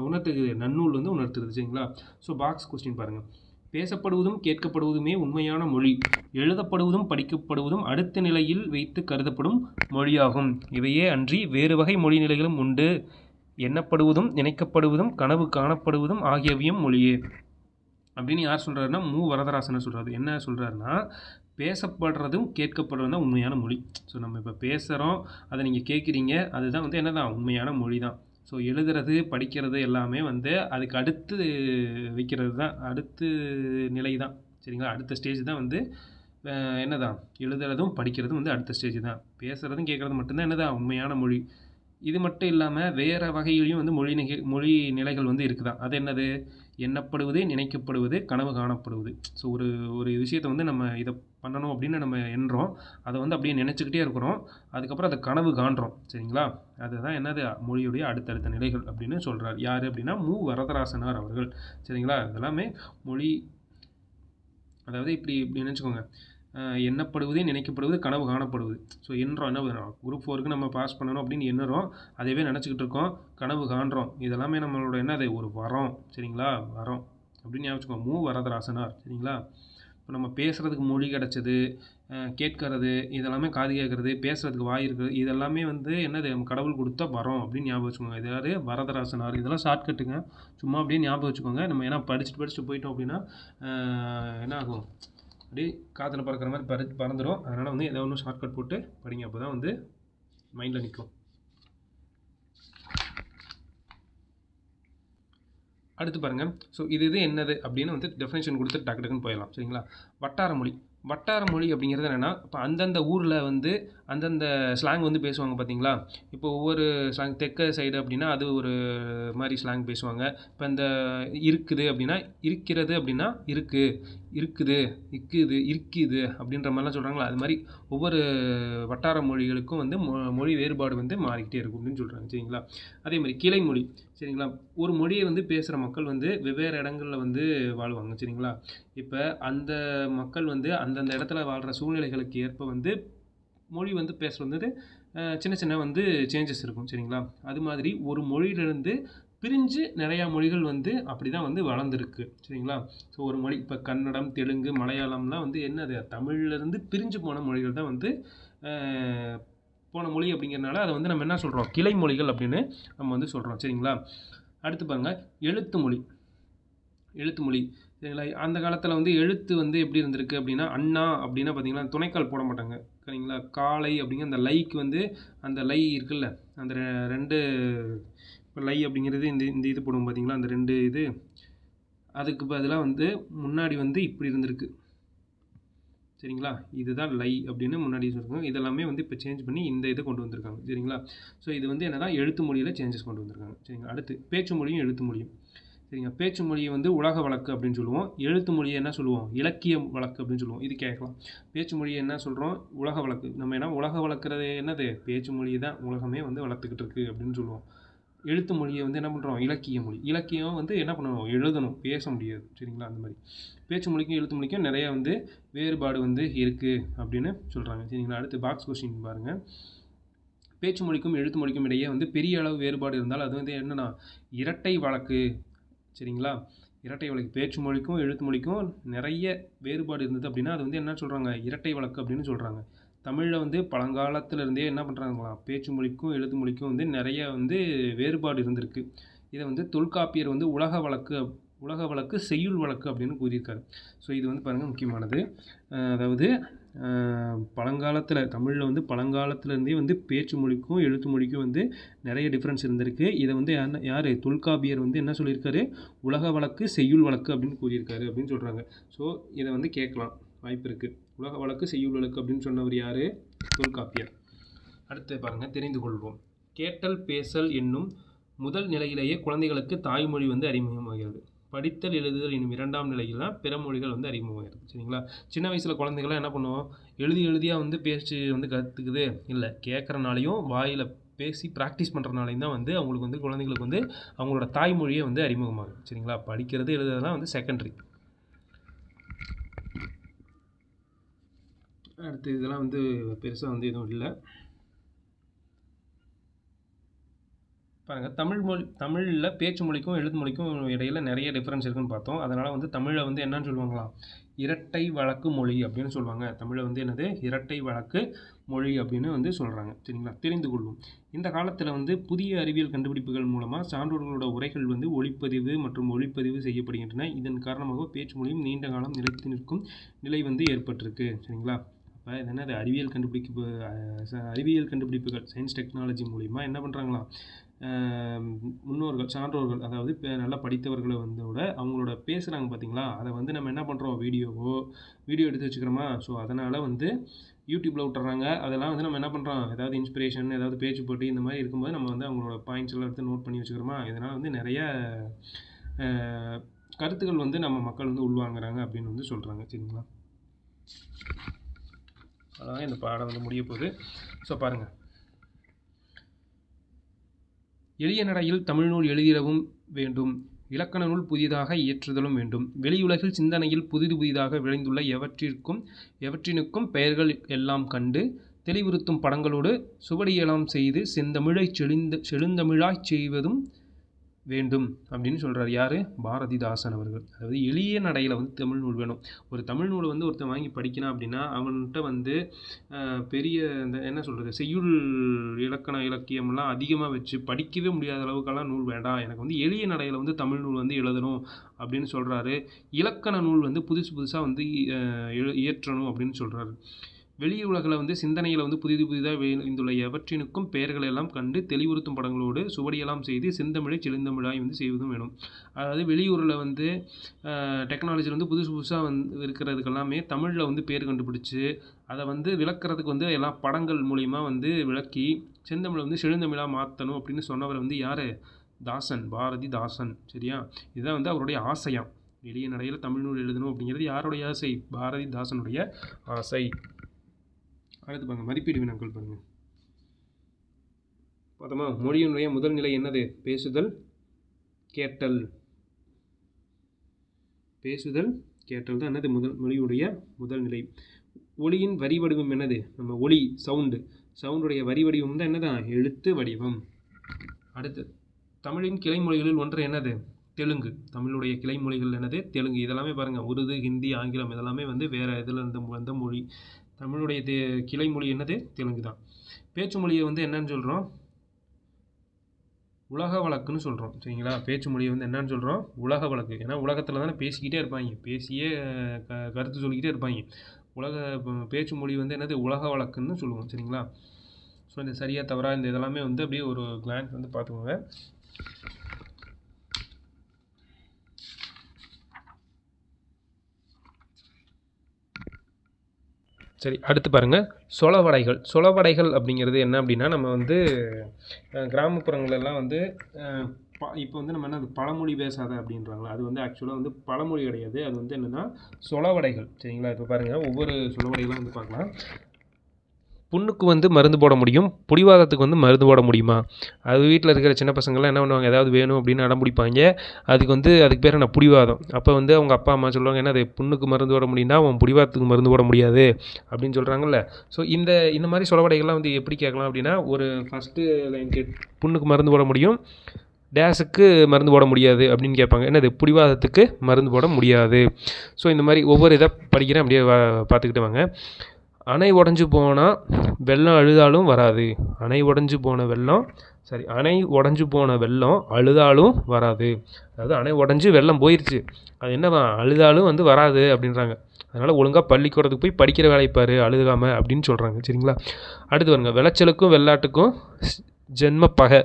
உணர்த்துகிறது, நன்னூல் வந்து உணர்த்துறது சரிங்களா. ஸோ பாக்ஸ் கொஸ்டின் பாருங்கள், பேசப்படுவதும் கேட்கப்படுவதுமே உண்மையான மொழி, எழுதப்படுவதும் படிக்கப்படுவதும் அடுத்த நிலையில் வைத்து கருதப்படும் மொழியாகும், இவையே அன்றி வேறு வகை மொழி நிலைகளும் உண்டு, எண்ணப்படுவதும் நினைக்கப்படுவதும் கனவு காணப்படுவதும் ஆகியவையும் மொழியே அப்படின்னு யார் சொல்கிறாருன்னா மு வரதராசனை சொல்கிறாரு. என்ன சொல்கிறாருன்னா, பேசப்படுறதும் கேட்கப்படுறதும் தான் உண்மையான மொழி. ஸோ நம்ம இப்போ பேசுகிறோம், அதை நீங்கள் கேட்குறீங்க, அதுதான் வந்து என்ன தான் உண்மையான மொழி தான். ஸோ எழுதுறது படிக்கிறது எல்லாமே வந்து அதுக்கு அடுத்து வைக்கிறது தான், அடுத்து நிலை தான் சரிங்களா. அடுத்த ஸ்டேஜ் தான் வந்து என்ன தான் எழுதுறதும் படிக்கிறதும் வந்து அடுத்த ஸ்டேஜ் தான். பேசுகிறதும் கேட்குறது மட்டும்தான் என்ன தான் உண்மையான மொழி. இது மட்டும் இல்லாமல் வேறு வகையிலையும் வந்து மொழி நிலைகள் வந்து இருக்குதான். அது என்னது, எண்ணப்படுவது நினைக்கப்படுவது கனவு காணப்படுவது. ஸோ ஒரு விஷயத்தை வந்து நம்ம இதை பண்ணணும் அப்படின்னு நம்ம எண்ணுறோம், அதை வந்து அப்படியே நினச்சிக்கிட்டே இருக்கிறோம், அதுக்கப்புறம் அதை கனவு காண்றோம் சரிங்களா. அதுதான் என்னது மொழியுடைய அடுத்தடுத்த நிலைகள் அப்படின்னு சொல்கிறார். யார் அப்படின்னா மு வரதராசனார் அவர்கள் சரிங்களா. இதெல்லாமே மொழி, அதாவது இப்படி நினச்சிக்கோங்க, எண்ணப்படுவதே நினைக்கப்படுவது கனவு காணப்படுவது. ஸோ எண்ணுறோம், என்ன பண்ணுறோம், குரூப் 4க்கு நம்ம பாஸ் பண்ணணும் அப்படின்னு எண்ணுறோம், அதேவே நினச்சிக்கிட்டு இருக்கோம், கனவு காண்றோம். இதெல்லாமே நம்மளோட என்னது ஒரு வரம் சரிங்களா, வரம் அப்படின்னு ஞாபகம் மு வரதராசனார் சரிங்களா. இப்போ நம்ம பேசுகிறதுக்கு மொழி கிடச்சது, கேட்கறது, இதெல்லாமே காது கேட்குறது, பேசுகிறதுக்கு வாய் இருக்குது, இதெல்லாமே வந்து என்னது நம்ம கடவுள் கொடுத்த வரம் அப்படின்னு ஞாபகம் வச்சுக்கோங்க. இதாவது வரதராசனார், இதெல்லாம் ஷார்ட்கட்டுங்க, சும்மா அப்படியே ஞாபகம் வச்சுக்கோங்க. நம்ம ஏன்னா படிச்சுட்டு போயிட்டோம் அப்படின்னா என்ன ஆகும், அப்படியே காற்றுல பறக்கிற மாதிரி பறந்துடும். அதனால் வந்து ஏதோ ஒன்று ஷார்ட்கட் போட்டு படிங்க, அப்போ தான் வந்து மைண்டில் நிற்கும். அடுத்து பாருங்கள், ஸோ இது என்னது அப்படின்னு வந்து டெஃபினேஷன் கொடுத்து டக்குன்னு போயிடலாம் சரிங்களா. வட்டார மொழி அப்படிங்கிறது என்னென்னா, இப்போ அந்தந்த ஊரில் வந்து அந்தந்த ஸ்லாங் வந்து பேசுவாங்க பார்த்தீங்களா? இப்போ ஒவ்வொரு ஸ்லாங் தெற்க சைடு அப்படின்னா அது ஒரு மாதிரி ஸ்லாங் பேசுவாங்க. இப்போ இந்த இருக்குது அப்படின்னா இருக்கிறது அப்படின்னா இருக்கு, இருக்குது, இக்குது, இருக்கிது அப்படின்ற மாதிரிலாம் சொல்கிறாங்களா? அது மாதிரி ஒவ்வொரு வட்டார மொழிகளுக்கும் வந்து மொழி வேறுபாடு வந்து மாறிக்கிட்டே இருக்கும் அப்படின்னு சொல்கிறாங்க. சரிங்களா? அதே மாதிரி கிளை மொழி. சரிங்களா? ஒரு மொழியை வந்து பேசுகிற மக்கள் வந்து வெவ்வேறு இடங்களில் வந்து வாழ்வாங்க. சரிங்களா? இப்போ அந்த மக்கள் வந்து அந்தந்த இடத்துல வாழ்கிற சூழ்நிலைகளுக்கு ஏற்ப வந்து மொழி வந்து பேசுகிறது வந்து சின்ன சின்ன வந்து சேஞ்சஸ் இருக்கும். சரிங்களா? அது மாதிரி ஒரு மொழியிலிருந்து பிரிஞ்சு நிறையா மொழிகள் வந்து அப்படி தான் வந்து வளர்ந்துருக்கு. சரிங்களா? ஸோ ஒரு மொழி இப்போ கன்னடம், தெலுங்கு, மலையாளம்லாம் வந்து என்னது தமிழ்லேருந்து பிரிஞ்சு போன மொழிகள் தான் வந்து போன மொழி அப்படிங்கிறனால அதை வந்து நம்ம என்ன சொல்கிறோம், கிளை மொழிகள் அப்படின்னு நம்ம வந்து சொல்கிறோம். சரிங்களா? அடுத்து பாருங்கள் எழுத்து மொழி. எழுத்து மொழி சரிங்களா? அந்த காலத்தில் வந்து எழுத்து வந்து எப்படி இருந்திருக்கு அப்படின்னா அண்ணா அப்படின்னா பார்த்தீங்கன்னா துணைக்கால் போட மாட்டாங்க. சரிங்களா? காலை அப்படிங்கிற அந்த லைக்கு வந்து அந்த லை இருக்குல்ல அந்த ரெண்டு இப்போ லை அப்படிங்கிறது இந்த இந்த இது போடுவோம் பார்த்தீங்களா அந்த ரெண்டு இது அதுக்கு பதிலாக வந்து முன்னாடி வந்து இப்படி இருந்திருக்கு. சரிங்களா? இதுதான் லை அப்படின்னு முன்னாடி சொல்லியிருக்காங்க. இதெல்லாமே வந்து இப்போ சேஞ்ச் பண்ணி இந்த இதை கொண்டு வந்திருக்காங்க. சரிங்களா? ஸோ இது வந்து என்னன்னா எழுத்து மொழியில் சேஞ்சஸ் கொண்டு வந்திருக்காங்க. சரிங்களா? அடுத்து பேச்சு மொழியும் எழுத்து மொழியும். சரிங்க, பேச்சு மொழியை வந்து உலக வழக்கு அப்படின்னு சொல்லுவோம். எழுத்து மொழியை என்ன சொல்லுவோம், இலக்கிய வழக்கு அப்படின்னு சொல்லுவோம். இது கேட்கலாம். பேச்சு மொழியை என்ன சொல்கிறோம், உலக வழக்கு. நம்ம என்ன உலக வளர்க்குறது என்னது, பேச்சு மொழியை தான் உலகமே வந்து வளர்த்துக்கிட்டு இருக்குது அப்படின்னு சொல்லுவோம். எழுத்து மொழியை வந்து என்ன பண்ணுறோம், இலக்கிய மொழி. இலக்கியம் வந்து என்ன பண்ணணும், எழுதணும், பேச முடியாது. சரிங்களா? அந்த மாதிரி பேச்சு மொழிக்கும் எழுத்து மொழிக்கும் நிறைய வந்து வேறுபாடு வந்து இருக்குது அப்படின்னு சொல்கிறாங்க. சரிங்களா? அடுத்து பாக்ஸ் கொஸ்டின் பாருங்கள். பேச்சு மொழிக்கும் எழுத்து மொழிக்கும் இடையே வந்து பெரிய அளவு வேறுபாடு இருந்தால் அது வந்து என்னென்னா இரட்டை வழக்கு. சரிங்களா? இரட்டை வழக்கு. பேச்சு மொழிக்கும் எழுத்து மொழிக்கும் நிறைய வேறுபாடு இருந்தது அப்படின்னா அது வந்து என்ன சொல்கிறாங்க, இரட்டை வழக்கு அப்படின்னு சொல்கிறாங்க. தமிழில் வந்து பழங்காலத்திலேருந்தே என்ன பண்ணுறாங்களாம், பேச்சு மொழிக்கும் எழுத்து மொழிக்கும் வந்து நிறைய வந்து வேறுபாடு இருந்திருக்கு. இதை வந்து தொல்காப்பியர் வந்து உலக வழக்கு செய்யுள் வழக்கு அப்படின்னு கூறியிருக்காரு. ஸோ இது வந்து பாருங்கள் முக்கியமானது. அதாவது பழங்காலத்தில் தமிழில் வந்து பழங்காலத்துலேருந்தே வந்து பேச்சு மொழிக்கும் எழுத்து மொழிக்கும் வந்து நிறைய டிஃப்ரென்ஸ் இருந்திருக்கு. இதை வந்து யார் தொல்காப்பியர் வந்து என்ன சொல்லியிருக்காரு, உலக வழக்கு செய்யுள் வழக்கு அப்படின்னு கூறியிருக்காரு அப்படின்னு சொல்கிறாங்க. ஸோ இதை வந்து கேட்கலாம், வாய்ப்பு இருக்குது. உலக வழக்கு செய்யுள் வழக்கு அப்படின்னு சொன்னவர் யார், தொல்காப்பியர். அடுத்து பாருங்கள், தெரிந்து கொள்வோம். கேட்டல் பேசல் என்னும் முதல் நிலையிலேயே குழந்தைகளுக்கு தாய்மொழி வந்து அறிமுகமாகிறது. படித்தல் எழுதுதல் என்னும் இரண்டாம் நிலையில் தான் பிற மொழிகள் வந்து அறிமுகமாகிறது. சரிங்களா? சின்ன வயசில் குழந்தைகள்லாம் என்ன பண்ணுவோம், எழுதியாக வந்து பேச்சு வந்து கற்றுக்குது இல்லை, கேட்குறனாலையும் வாயில் பேசி ப்ராக்டிஸ் பண்ணுறனாலையும் தான் வந்து அவங்களுக்கு வந்து குழந்தைங்களுக்கு வந்து அவங்களோட தாய்மொழியை வந்து அறிமுகமாகுது. சரிங்களா? படிக்கிறது எழுதுறதுலாம் வந்து செகண்டரி. அடுத்து இதெல்லாம் வந்து பெருசாக வந்து எதுவும் இல்லை. பாருங்கள், தமிழில் பேச்சு மொழிக்கும் எழுத்து மொழிக்கும் இடையில் நிறைய டிஃப்ரென்ஸ் இருக்குதுன்னு பார்த்தோம். அதனால் வந்து தமிழை வந்து என்னன்னு சொல்லுவாங்களாம், இரட்டை வழக்கு மொழி அப்படின்னு சொல்லுவாங்க. தமிழை வந்து என்னது, இரட்டை வழக்கு மொழி அப்படின்னு வந்து சொல்கிறாங்க. சரிங்களா? தெரிந்து கொள்வோம். இந்த காலத்தில் வந்து புதிய அறிவியல் கண்டுபிடிப்புகள் மூலமாக சான்றோர்களோட உரைகள் வந்து ஒளிப்பதிவு மற்றும் ஒளிப்பதிவு செய்யப்படுகின்றன. இதன் காரணமாக பேச்சு மொழியும் நீண்ட காலம் நிலைத்து நிற்கும் நிலை வந்து ஏற்பட்டிருக்கு. சரிங்களா? இப்போ இது என்னது, அறிவியல் கண்டுபிடிப்புகள் சயின்ஸ் டெக்னாலஜி மூலிமா என்ன பண்ணுறாங்களாம், முன்னோர்கள் சான்றோர்கள் அதாவது நல்லா படித்தவர்களை வந்து விட அவங்களோட பேசுகிறாங்க பார்த்தீங்களா, அதை வந்து நம்ம என்ன பண்ணுறோம், வீடியோ எடுத்து வச்சுக்கிறோமா. ஸோ அதனால் வந்து யூடியூப்பில் விட்டுறாங்க. அதெல்லாம் வந்து நம்ம என்ன பண்ணுறோம், ஏதாவது இன்ஸ்பிரேஷன் ஏதாவது பேச்சு போட்டி இந்த மாதிரி இருக்கும்போது நம்ம வந்து அவங்களோட பாயிண்ட்ஸ் எல்லாம் எடுத்து நோட் பண்ணி வச்சுக்கிறோமா. இதனால் வந்து நிறைய கருத்துக்கள் வந்து நம்ம மக்கள் வந்து உள்வாங்குறாங்க அப்படின்னு வந்து சொல்கிறாங்க. சரிங்களா? அதான் இந்த பாடம் வந்து முடிய போகுது. ஸோ பாருங்கள், எளிய நடையில் தமிழ்நூல் எழுதிடவும் வேண்டும், இலக்கண நூல் புதிதாக இயற்றுதலும் வேண்டும், வெளியுலகில் சிந்தனையில் புதிதாக விளைந்துள்ள எவற்றினுக்கும் பெயர்கள் எல்லாம் கண்டு தெளிவுறுத்தும் படங்களோடு சுவடியெல்லாம் செய்து செந்தமிழைச் செழுந்தமிழாய்ச் செய்வதும் வேண்டும் அப்படின்னு சொல்கிறார். யார், பாரதிதாசன் அவர்கள். அதாவது எளிய நடையில் வந்து தமிழ் நூல் வேணும். ஒரு தமிழ் நூலை வந்து ஒருத்தன் வாங்கி படிக்கணும் அப்படின்னா அவன்கிட்ட வந்து பெரிய இந்த என்ன சொல்கிறது, செய்யுள் இலக்கியம்லாம் அதிகமாக வச்சு படிக்கவே முடியாத அளவுக்கெல்லாம் நூல் வேண்டாம், எனக்கு வந்து எளிய நடையில் வந்து தமிழ் நூல் வந்து எழுதணும் அப்படின்னு சொல்கிறாரு. இலக்கண நூல் வந்து புதுசாக வந்து இயற்றணும் அப்படின்னு சொல்கிறாரு. வெளி உலகில் வந்து சிந்தனையில் வந்து புதிதாக விளைந்துள்ள எவற்றினுக்கும் பெயர்களை எல்லாம் கண்டு தெளிவுறுத்தும் படங்களோடு சுவடியெல்லாம் செய்து செந்தமிழை செழுந்தமிழாய் வந்து செய்வதும் வேணும். அதாவது வெளியூரில் வந்து டெக்னாலஜியில் வந்து புதுசாக வந்து இருக்கிறதுக்கெல்லாமே தமிழில் வந்து பேர் கண்டுபிடிச்சி அதை வந்து விளக்குறதுக்கு வந்து எல்லாம் படங்கள் மூலிமா வந்து விளக்கி செந்தமிழை வந்து செழுந்தமிழாக மாற்றணும் அப்படின்னு சொன்னவர் வந்து யார்? தாசன், பாரதிதாசன். சரியா? இதுதான் வந்து அவருடைய ஆசையாம். எளிய நடையில் தமிழ் நூல் எழுதணும் அப்படிங்கிறது யாருடைய ஆசை? பாரதிதாசனுடைய ஆசை. அடுத்து பாருங்கள், மதிப்பீடு வினாக்கள் பாருங்கள். பார்த்தோமா? மொழியினுடைய முதல் நிலை என்னது? பேசுதல், கேட்டல். பேசுதல், கேட்டல் தான் என்னது? மொழியுடைய முதல் நிலை. ஒளியின் வரி வடிவம் என்னது? நம்ம ஒளி, சவுண்டுடைய வரி வடிவம் தான் என்னதான்? எழுத்து வடிவம். அடுத்து தமிழின் கிளை மொழிகளில் ஒன்று என்னது? தெலுங்கு. தமிழுடைய கிளை மொழிகள் என்னது? தெலுங்கு. இதெல்லாமே பாருங்கள், உருது, ஹிந்தி, ஆங்கிலம் இதெல்லாமே வந்து வேறு இதில் இருந்து வந்த மொழி. தமிழுடைய கிளை மொழி என்னது? தெலுங்கு தான். பேச்சு மொழியை வந்து என்னன்னு சொல்கிறோம்? உலக வழக்குன்னு சொல்கிறோம். சரிங்களா? பேச்சு மொழியை வந்து என்னன்னு சொல்கிறோம்? உலக வழக்கு. ஏன்னா உலகத்தில் தானே பேசிக்கிட்டே இருப்பாங்க, பேசியே கருத்து சொல்லிக்கிட்டே இருப்பாங்க. பேச்சு மொழி வந்து என்னது? உலக வழக்குன்னு சொல்லுவோம். சரிங்களா? ஸோ இந்த சரியா தவறா இந்த இதெல்லாமே வந்து அப்படியே ஒரு கிளான்ஸ் வந்து பார்த்துக்கோங்க. சரி, அடுத்து பாருங்கள், சொலவடைகள். சொலவடைகள் அப்படிங்கிறது என்ன அப்படின்னா, நம்ம வந்து கிராமப்புறங்களெல்லாம் வந்து இப்போ வந்து நம்ம என்ன பழமொழி பேசாத அப்படின்றாங்களா, அது வந்து ஆக்சுவலாக வந்து பழமொழி கிடையாது. அது வந்து என்னென்னா சொலவடைகள். சரிங்களா? இப்போ பாருங்கள், ஒவ்வொரு சொலவடைகளும் வந்து பார்க்கலாம். புண்ணுக்கு வந்து மருந்து போட முடியும், பிடிவாதத்துக்கு வந்து மருந்து போட முடியுமா? அது வீட்டில் இருக்கிற சின்ன பசங்கள்லாம் என்ன பண்ணுவாங்க, ஏதாவது வேணும் அப்படின்னு அடம் பிடிப்பாங்க. அதுக்கு பேர் என்ன? பிடிவாதம். அப்போ வந்து அவங்க அப்பா அம்மா சொல்லுவாங்க, என்ன அது புண்ணுக்கு மருந்து போட முடியும்னா அவன் பிடிவாதத்துக்கு மருந்து போட முடியாது அப்படின்னு சொல்கிறாங்கல்ல. ஸோ இந்த மாதிரி சொலவடைகள்லாம் வந்து எப்படி கேட்கலாம் அப்படின்னா, ஒரு ஃபஸ்ட்டு லைன் புண்ணுக்கு மருந்து போட முடியும், டேஸுக்கு மருந்து போட முடியாது அப்படின்னு கேட்பாங்க. என்னது? பிடிவாதத்துக்கு மருந்து போட முடியாது. ஸோ இந்த மாதிரி ஒவ்வொரு இதை படிக்கிறேன், அப்படியே பார்த்துக்கிட்டு வாங்க. அணை உடஞ்சி போனால் வெள்ளம் அழுதாலும் வராது. அணை உடஞ்சி போன வெள்ளம் அழுதாலும் வராது. அதாவது அணை உடஞ்சி வெள்ளம் போயிடுச்சு, அது என்னவா? அழுதாலும் வந்து வராது அப்படின்றாங்க. அதனால் ஒழுங்காக பள்ளிக்கூடத்துக்கு போய் படிக்கிற வேலைப்பார், அழுகாமல் அப்படின்னு சொல்கிறாங்க. சரிங்களா? அடுத்து பாருங்க, விளைச்சலுக்கும் வெள்ளாட்டுக்கும் ஜென்ம பகை.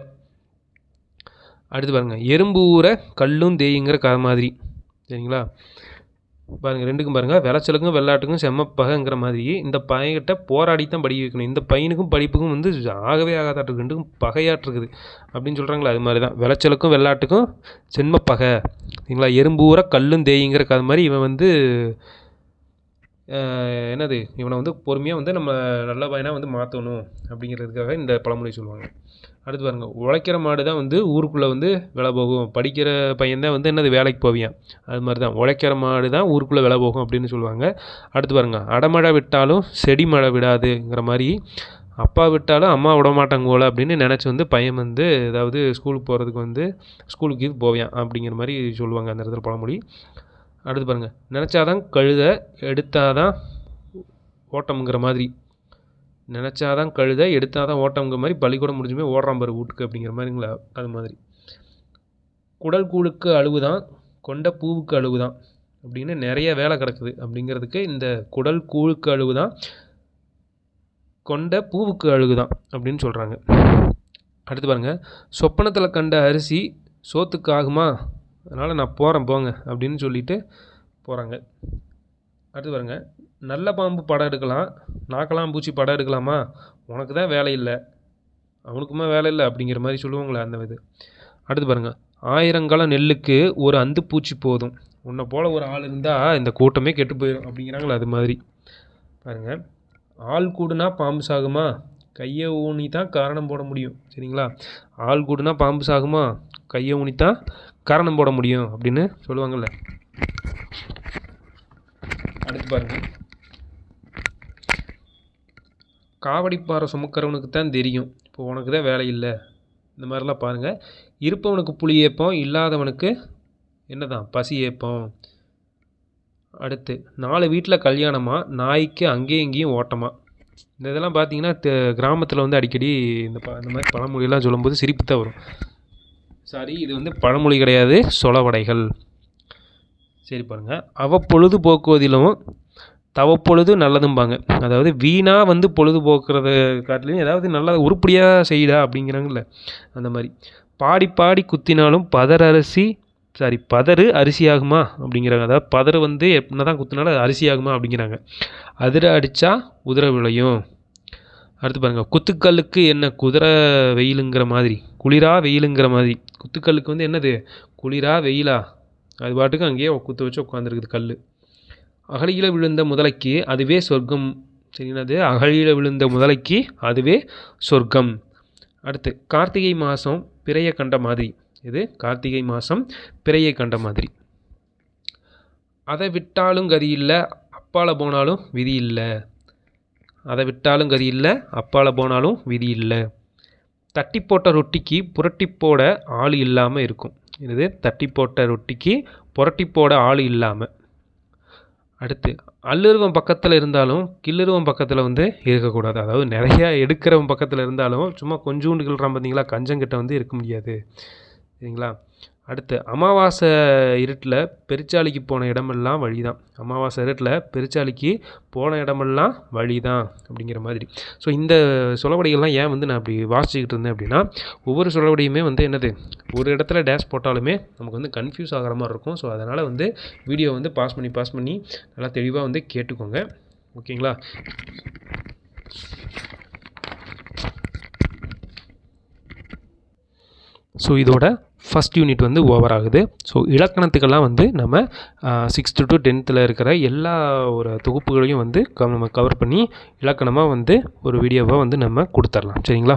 அடுத்து பாருங்கள், எறும்பு ஊற கல்லும் தேயுங்கிற கதை மாதிரி. சரிங்களா? பாருங்கள், ரெண்டுக்கும் பாருங்கள், விளைச்சலுக்கும் வெள்ளாட்டுக்கும் செம்ம பகைங்கிற மாதிரி. இந்த பையன்கிட்ட போராடி தான் படிக்க வைக்கணும். இந்த பையனுக்கும் படிப்புக்கும் வந்து ஆகவே ஆகாதாட்டு ரெண்டுக்கும் பகையாட்டிருக்குது அப்படின்னு சொல்கிறாங்களா, அது மாதிரி தான் விளைச்சலுக்கும் வெள்ளாட்டுக்கும் செம்ம பகை. சரிங்களா? எறும்பு ஊற கல்லும் தேயுங்கிற கதை மாதிரி. இவன் வந்து என்னது, இவனை வந்து பொறுமையாக வந்து நம்ம நல்ல பையனாக வந்து மாற்றணும் அப்படிங்கிறதுக்காக இந்த பழமொழி சொல்லுவாங்க. அடுத்து பாருங்கள், உழைக்கிற மாடு தான் வந்து ஊருக்குள்ளே வந்து விலை போகும், படிக்கிற பையன்தான் வந்து என்னது வேலைக்கு போவியான். அது மாதிரி தான் உழைக்கிற மாடு தான் ஊருக்குள்ளே விலை போகும் அப்படின்னு சொல்லுவாங்க. அடுத்து பாருங்கள், அடமழை விட்டாலும் செடி மழை விடாதுங்கிற மாதிரி, அப்பா விட்டாலும் அம்மா விட மாட்டாங்க போல அப்படின்னு நினச்சி வந்து பையன் வந்து ஏதாவது ஸ்கூலுக்கு போகிறதுக்கு வந்து ஸ்கூலுக்கு இது போவியான் அப்படிங்கிற மாதிரி சொல்லுவாங்க அந்த இடத்துல பழமொழி. அடுத்து பாருங்கள், நினச்சாதான் கழுத எடுத்தாதான் ஓட்டம்ங்கிற மாதிரி. நினச்சாதான் கழுத எடுத்தாதான் ஓட்டம்ங்கிற மாதிரி, பள்ளிக்கூடம் முடிஞ்சுமே ஓடுறான் பாரு வீட்டுக்கு அப்படிங்கிற மாதிரிங்களா, அது மாதிரி. குடல் கூழுக்கு அழுவுதான், கொண்ட பூவுக்கு அழுவுதான் அப்படின்னு நிறைய வேலை கிடக்குது அப்படிங்கிறதுக்கு இந்த குடல் கூழுக்கு அழுவுதான், கொண்ட பூவுக்கு அழுகுதான் அப்படின்னு சொல்கிறாங்க. அடுத்து பாருங்கள், சொப்பனத்தில் கண்ட அரிசி சோத்துக்கு ஆகுமா, அதனால் நான் போகிறேன் போங்க அப்படின்னு சொல்லிட்டு போகிறாங்க. அடுத்து பாருங்கள், நல்ல பாம்பு படம் எடுக்கலாம், நாக்கலாம் பூச்சி படம் எடுக்கலாமா, உனக்கு தான் வேலை இல்லை, அவனுக்குமா வேலை இல்லை அப்படிங்கிற மாதிரி சொல்லுவாங்களே அந்த இது. அடுத்து பாருங்கள், 1000 கலம் நெல்லுக்கு ஒரு அந்து பூச்சி போதும், உன்னை போல் ஒரு ஆள் இருந்தால் இந்த கூட்டமே கெட்டு போயிடும் அப்படிங்கிறாங்களே, அது மாதிரி. பாருங்கள், ஆள் கூடுனா பாம்பு சாகுமா, கையை ஊனி தான் காரணம் போட முடியும். சரிங்களா? ஆள் கூடுனா பாம்பு சாகுமா, கையை ஊனி தான் காரணம் போட முடியும் அப்படின்னு சொல்லுவாங்கள்ல. அடுத்து பாருங்கள், காவடிப்பாறை சுமக்கிறவனுக்கு தான் தெரியும், இப்போ உனக்கு தான் வேலை இல்லை, இந்த மாதிரிலாம் பாருங்கள். இருப்பவனுக்கு புளி ஏப்போம், இல்லாதவனுக்கு என்ன தான் பசி ஏப்போம். அடுத்து, 4 வீட்டில் கல்யாணமா, நாய்க்கு அங்கேயும் இங்கேயும் ஓட்டமா. இந்த இதெல்லாம் பார்த்தீங்கன்னா கிராமத்தில் வந்து அடிக்கடி இந்த மாதிரி பழமொழியெல்லாம் சொல்லும்போது சிரிப்பு தான் வரும். சாரி, இது வந்து பழமொழி கிடையாது, சொலவடைகள். சரி பாருங்கள், அவ பொழுது போக்குவதிலும் தவப்பொழுது நல்லதும்பாங்க. அதாவது வீணாக வந்து பொழுதுபோக்குறத காட்டிலையும் ஏதாவது நல்லா உருப்படியாக செய்யுடா அப்படிங்கிறாங்கல்ல, அந்த மாதிரி. பாடி பாடி குத்தினாலும் பதறு அரிசியாகுமா அப்படிங்கிறாங்க. அதாவது பதறு வந்து என்ன தான் குத்தினாலும் அது அரிசியாகுமா அப்படிங்கிறாங்க. அதிர அடித்தா உதிர விளையும். அடுத்து பாருங்கள், குத்துக்கல்லுக்கு என்ன குதிரை வெயிலுங்கிற மாதிரி, குளிரா வெயிலுங்கிற மாதிரி. குத்துக்கல்லுக்கு வந்து என்னது, குளிரா வெயிலா, அது பாட்டுக்கு அங்கேயே குத்து வச்சு உட்காந்துருக்குது கல். அகழியில் விழுந்த முதலைக்கு அதுவே சொர்க்கம். சரிங்களா, அகழியில் விழுந்த முதலைக்கு அதுவே சொர்க்கம். அடுத்து, கார்த்திகை மாதம் பிறையை கண்ட மாதிரி. இது கார்த்திகை மாதம் பிறையை கண்ட மாதிரி. அதை விட்டாலும் கதி இல்லை, அப்பால போனாலும் விதி இல்லை. அதை விட்டாலும் கதி இல்லை, அப்பால போனாலும் விதி இல்லை. தட்டி போட்ட ரொட்டிக்கு புரட்டி போட ஆள் இல்லாமல் இருக்கும். இது தட்டி போட்ட ரொட்டிக்கு புரட்டி போட ஆள் இல்லாமல். அடுத்து, அல்லுருவன் பக்கத்தில் இருந்தாலும் கில்லுருவன் பக்கத்தில் வந்து இருக்கக்கூடாது. அதாவது நிறையா எடுக்கிறவன் பக்கத்தில் இருந்தாலும் சும்மா கொஞ்சோண்டு கிள்றான் பார்த்தீங்களா, கஞ்சங்கிட்ட வந்து இருக்க முடியாது. சரிங்களா. அடுத்து, அமாவாசை இருட்டில் பெருச்சாளிக்கு போன இடமெல்லாம் வழி தான். அமாவாசை இருட்டில் பெருச்சாளிக்கு போன இடமெல்லாம் வழி தான் அப்படிங்கிற மாதிரி. ஸோ இந்த சொலவடைகள்லாம் ஏன் வந்து நான் அப்படி வாசிச்சுக்கிட்டு இருந்தேன் அப்படின்னா, ஒவ்வொரு சொலவடையுமே வந்து என்னது, ஒரு இடத்துல டேஷ் போட்டாலுமே நமக்கு வந்து கன்ஃபியூஸ் ஆகிற மாதிரி இருக்கும். ஸோ அதனால் வந்து வீடியோ வந்து பாஸ் பண்ணி நல்லா தெளிவாக வந்து கேட்டுக்கோங்க. ஓகேங்களா. ஸோ இதோட ஃபஸ்ட் யூனிட் வந்து ஓவர் ஆகுது. ஸோ இலக்கணத்துக்கெல்லாம் வந்து நம்ம 6th to 10th இருக்கிற எல்லா ஒரு தொகுப்புகளையும் வந்து நம்ம கவர் பண்ணி இலக்கணமாக வந்து ஒரு வீடியோவாக வந்து நம்ம கொடுத்துர்லாம். சரிங்களா.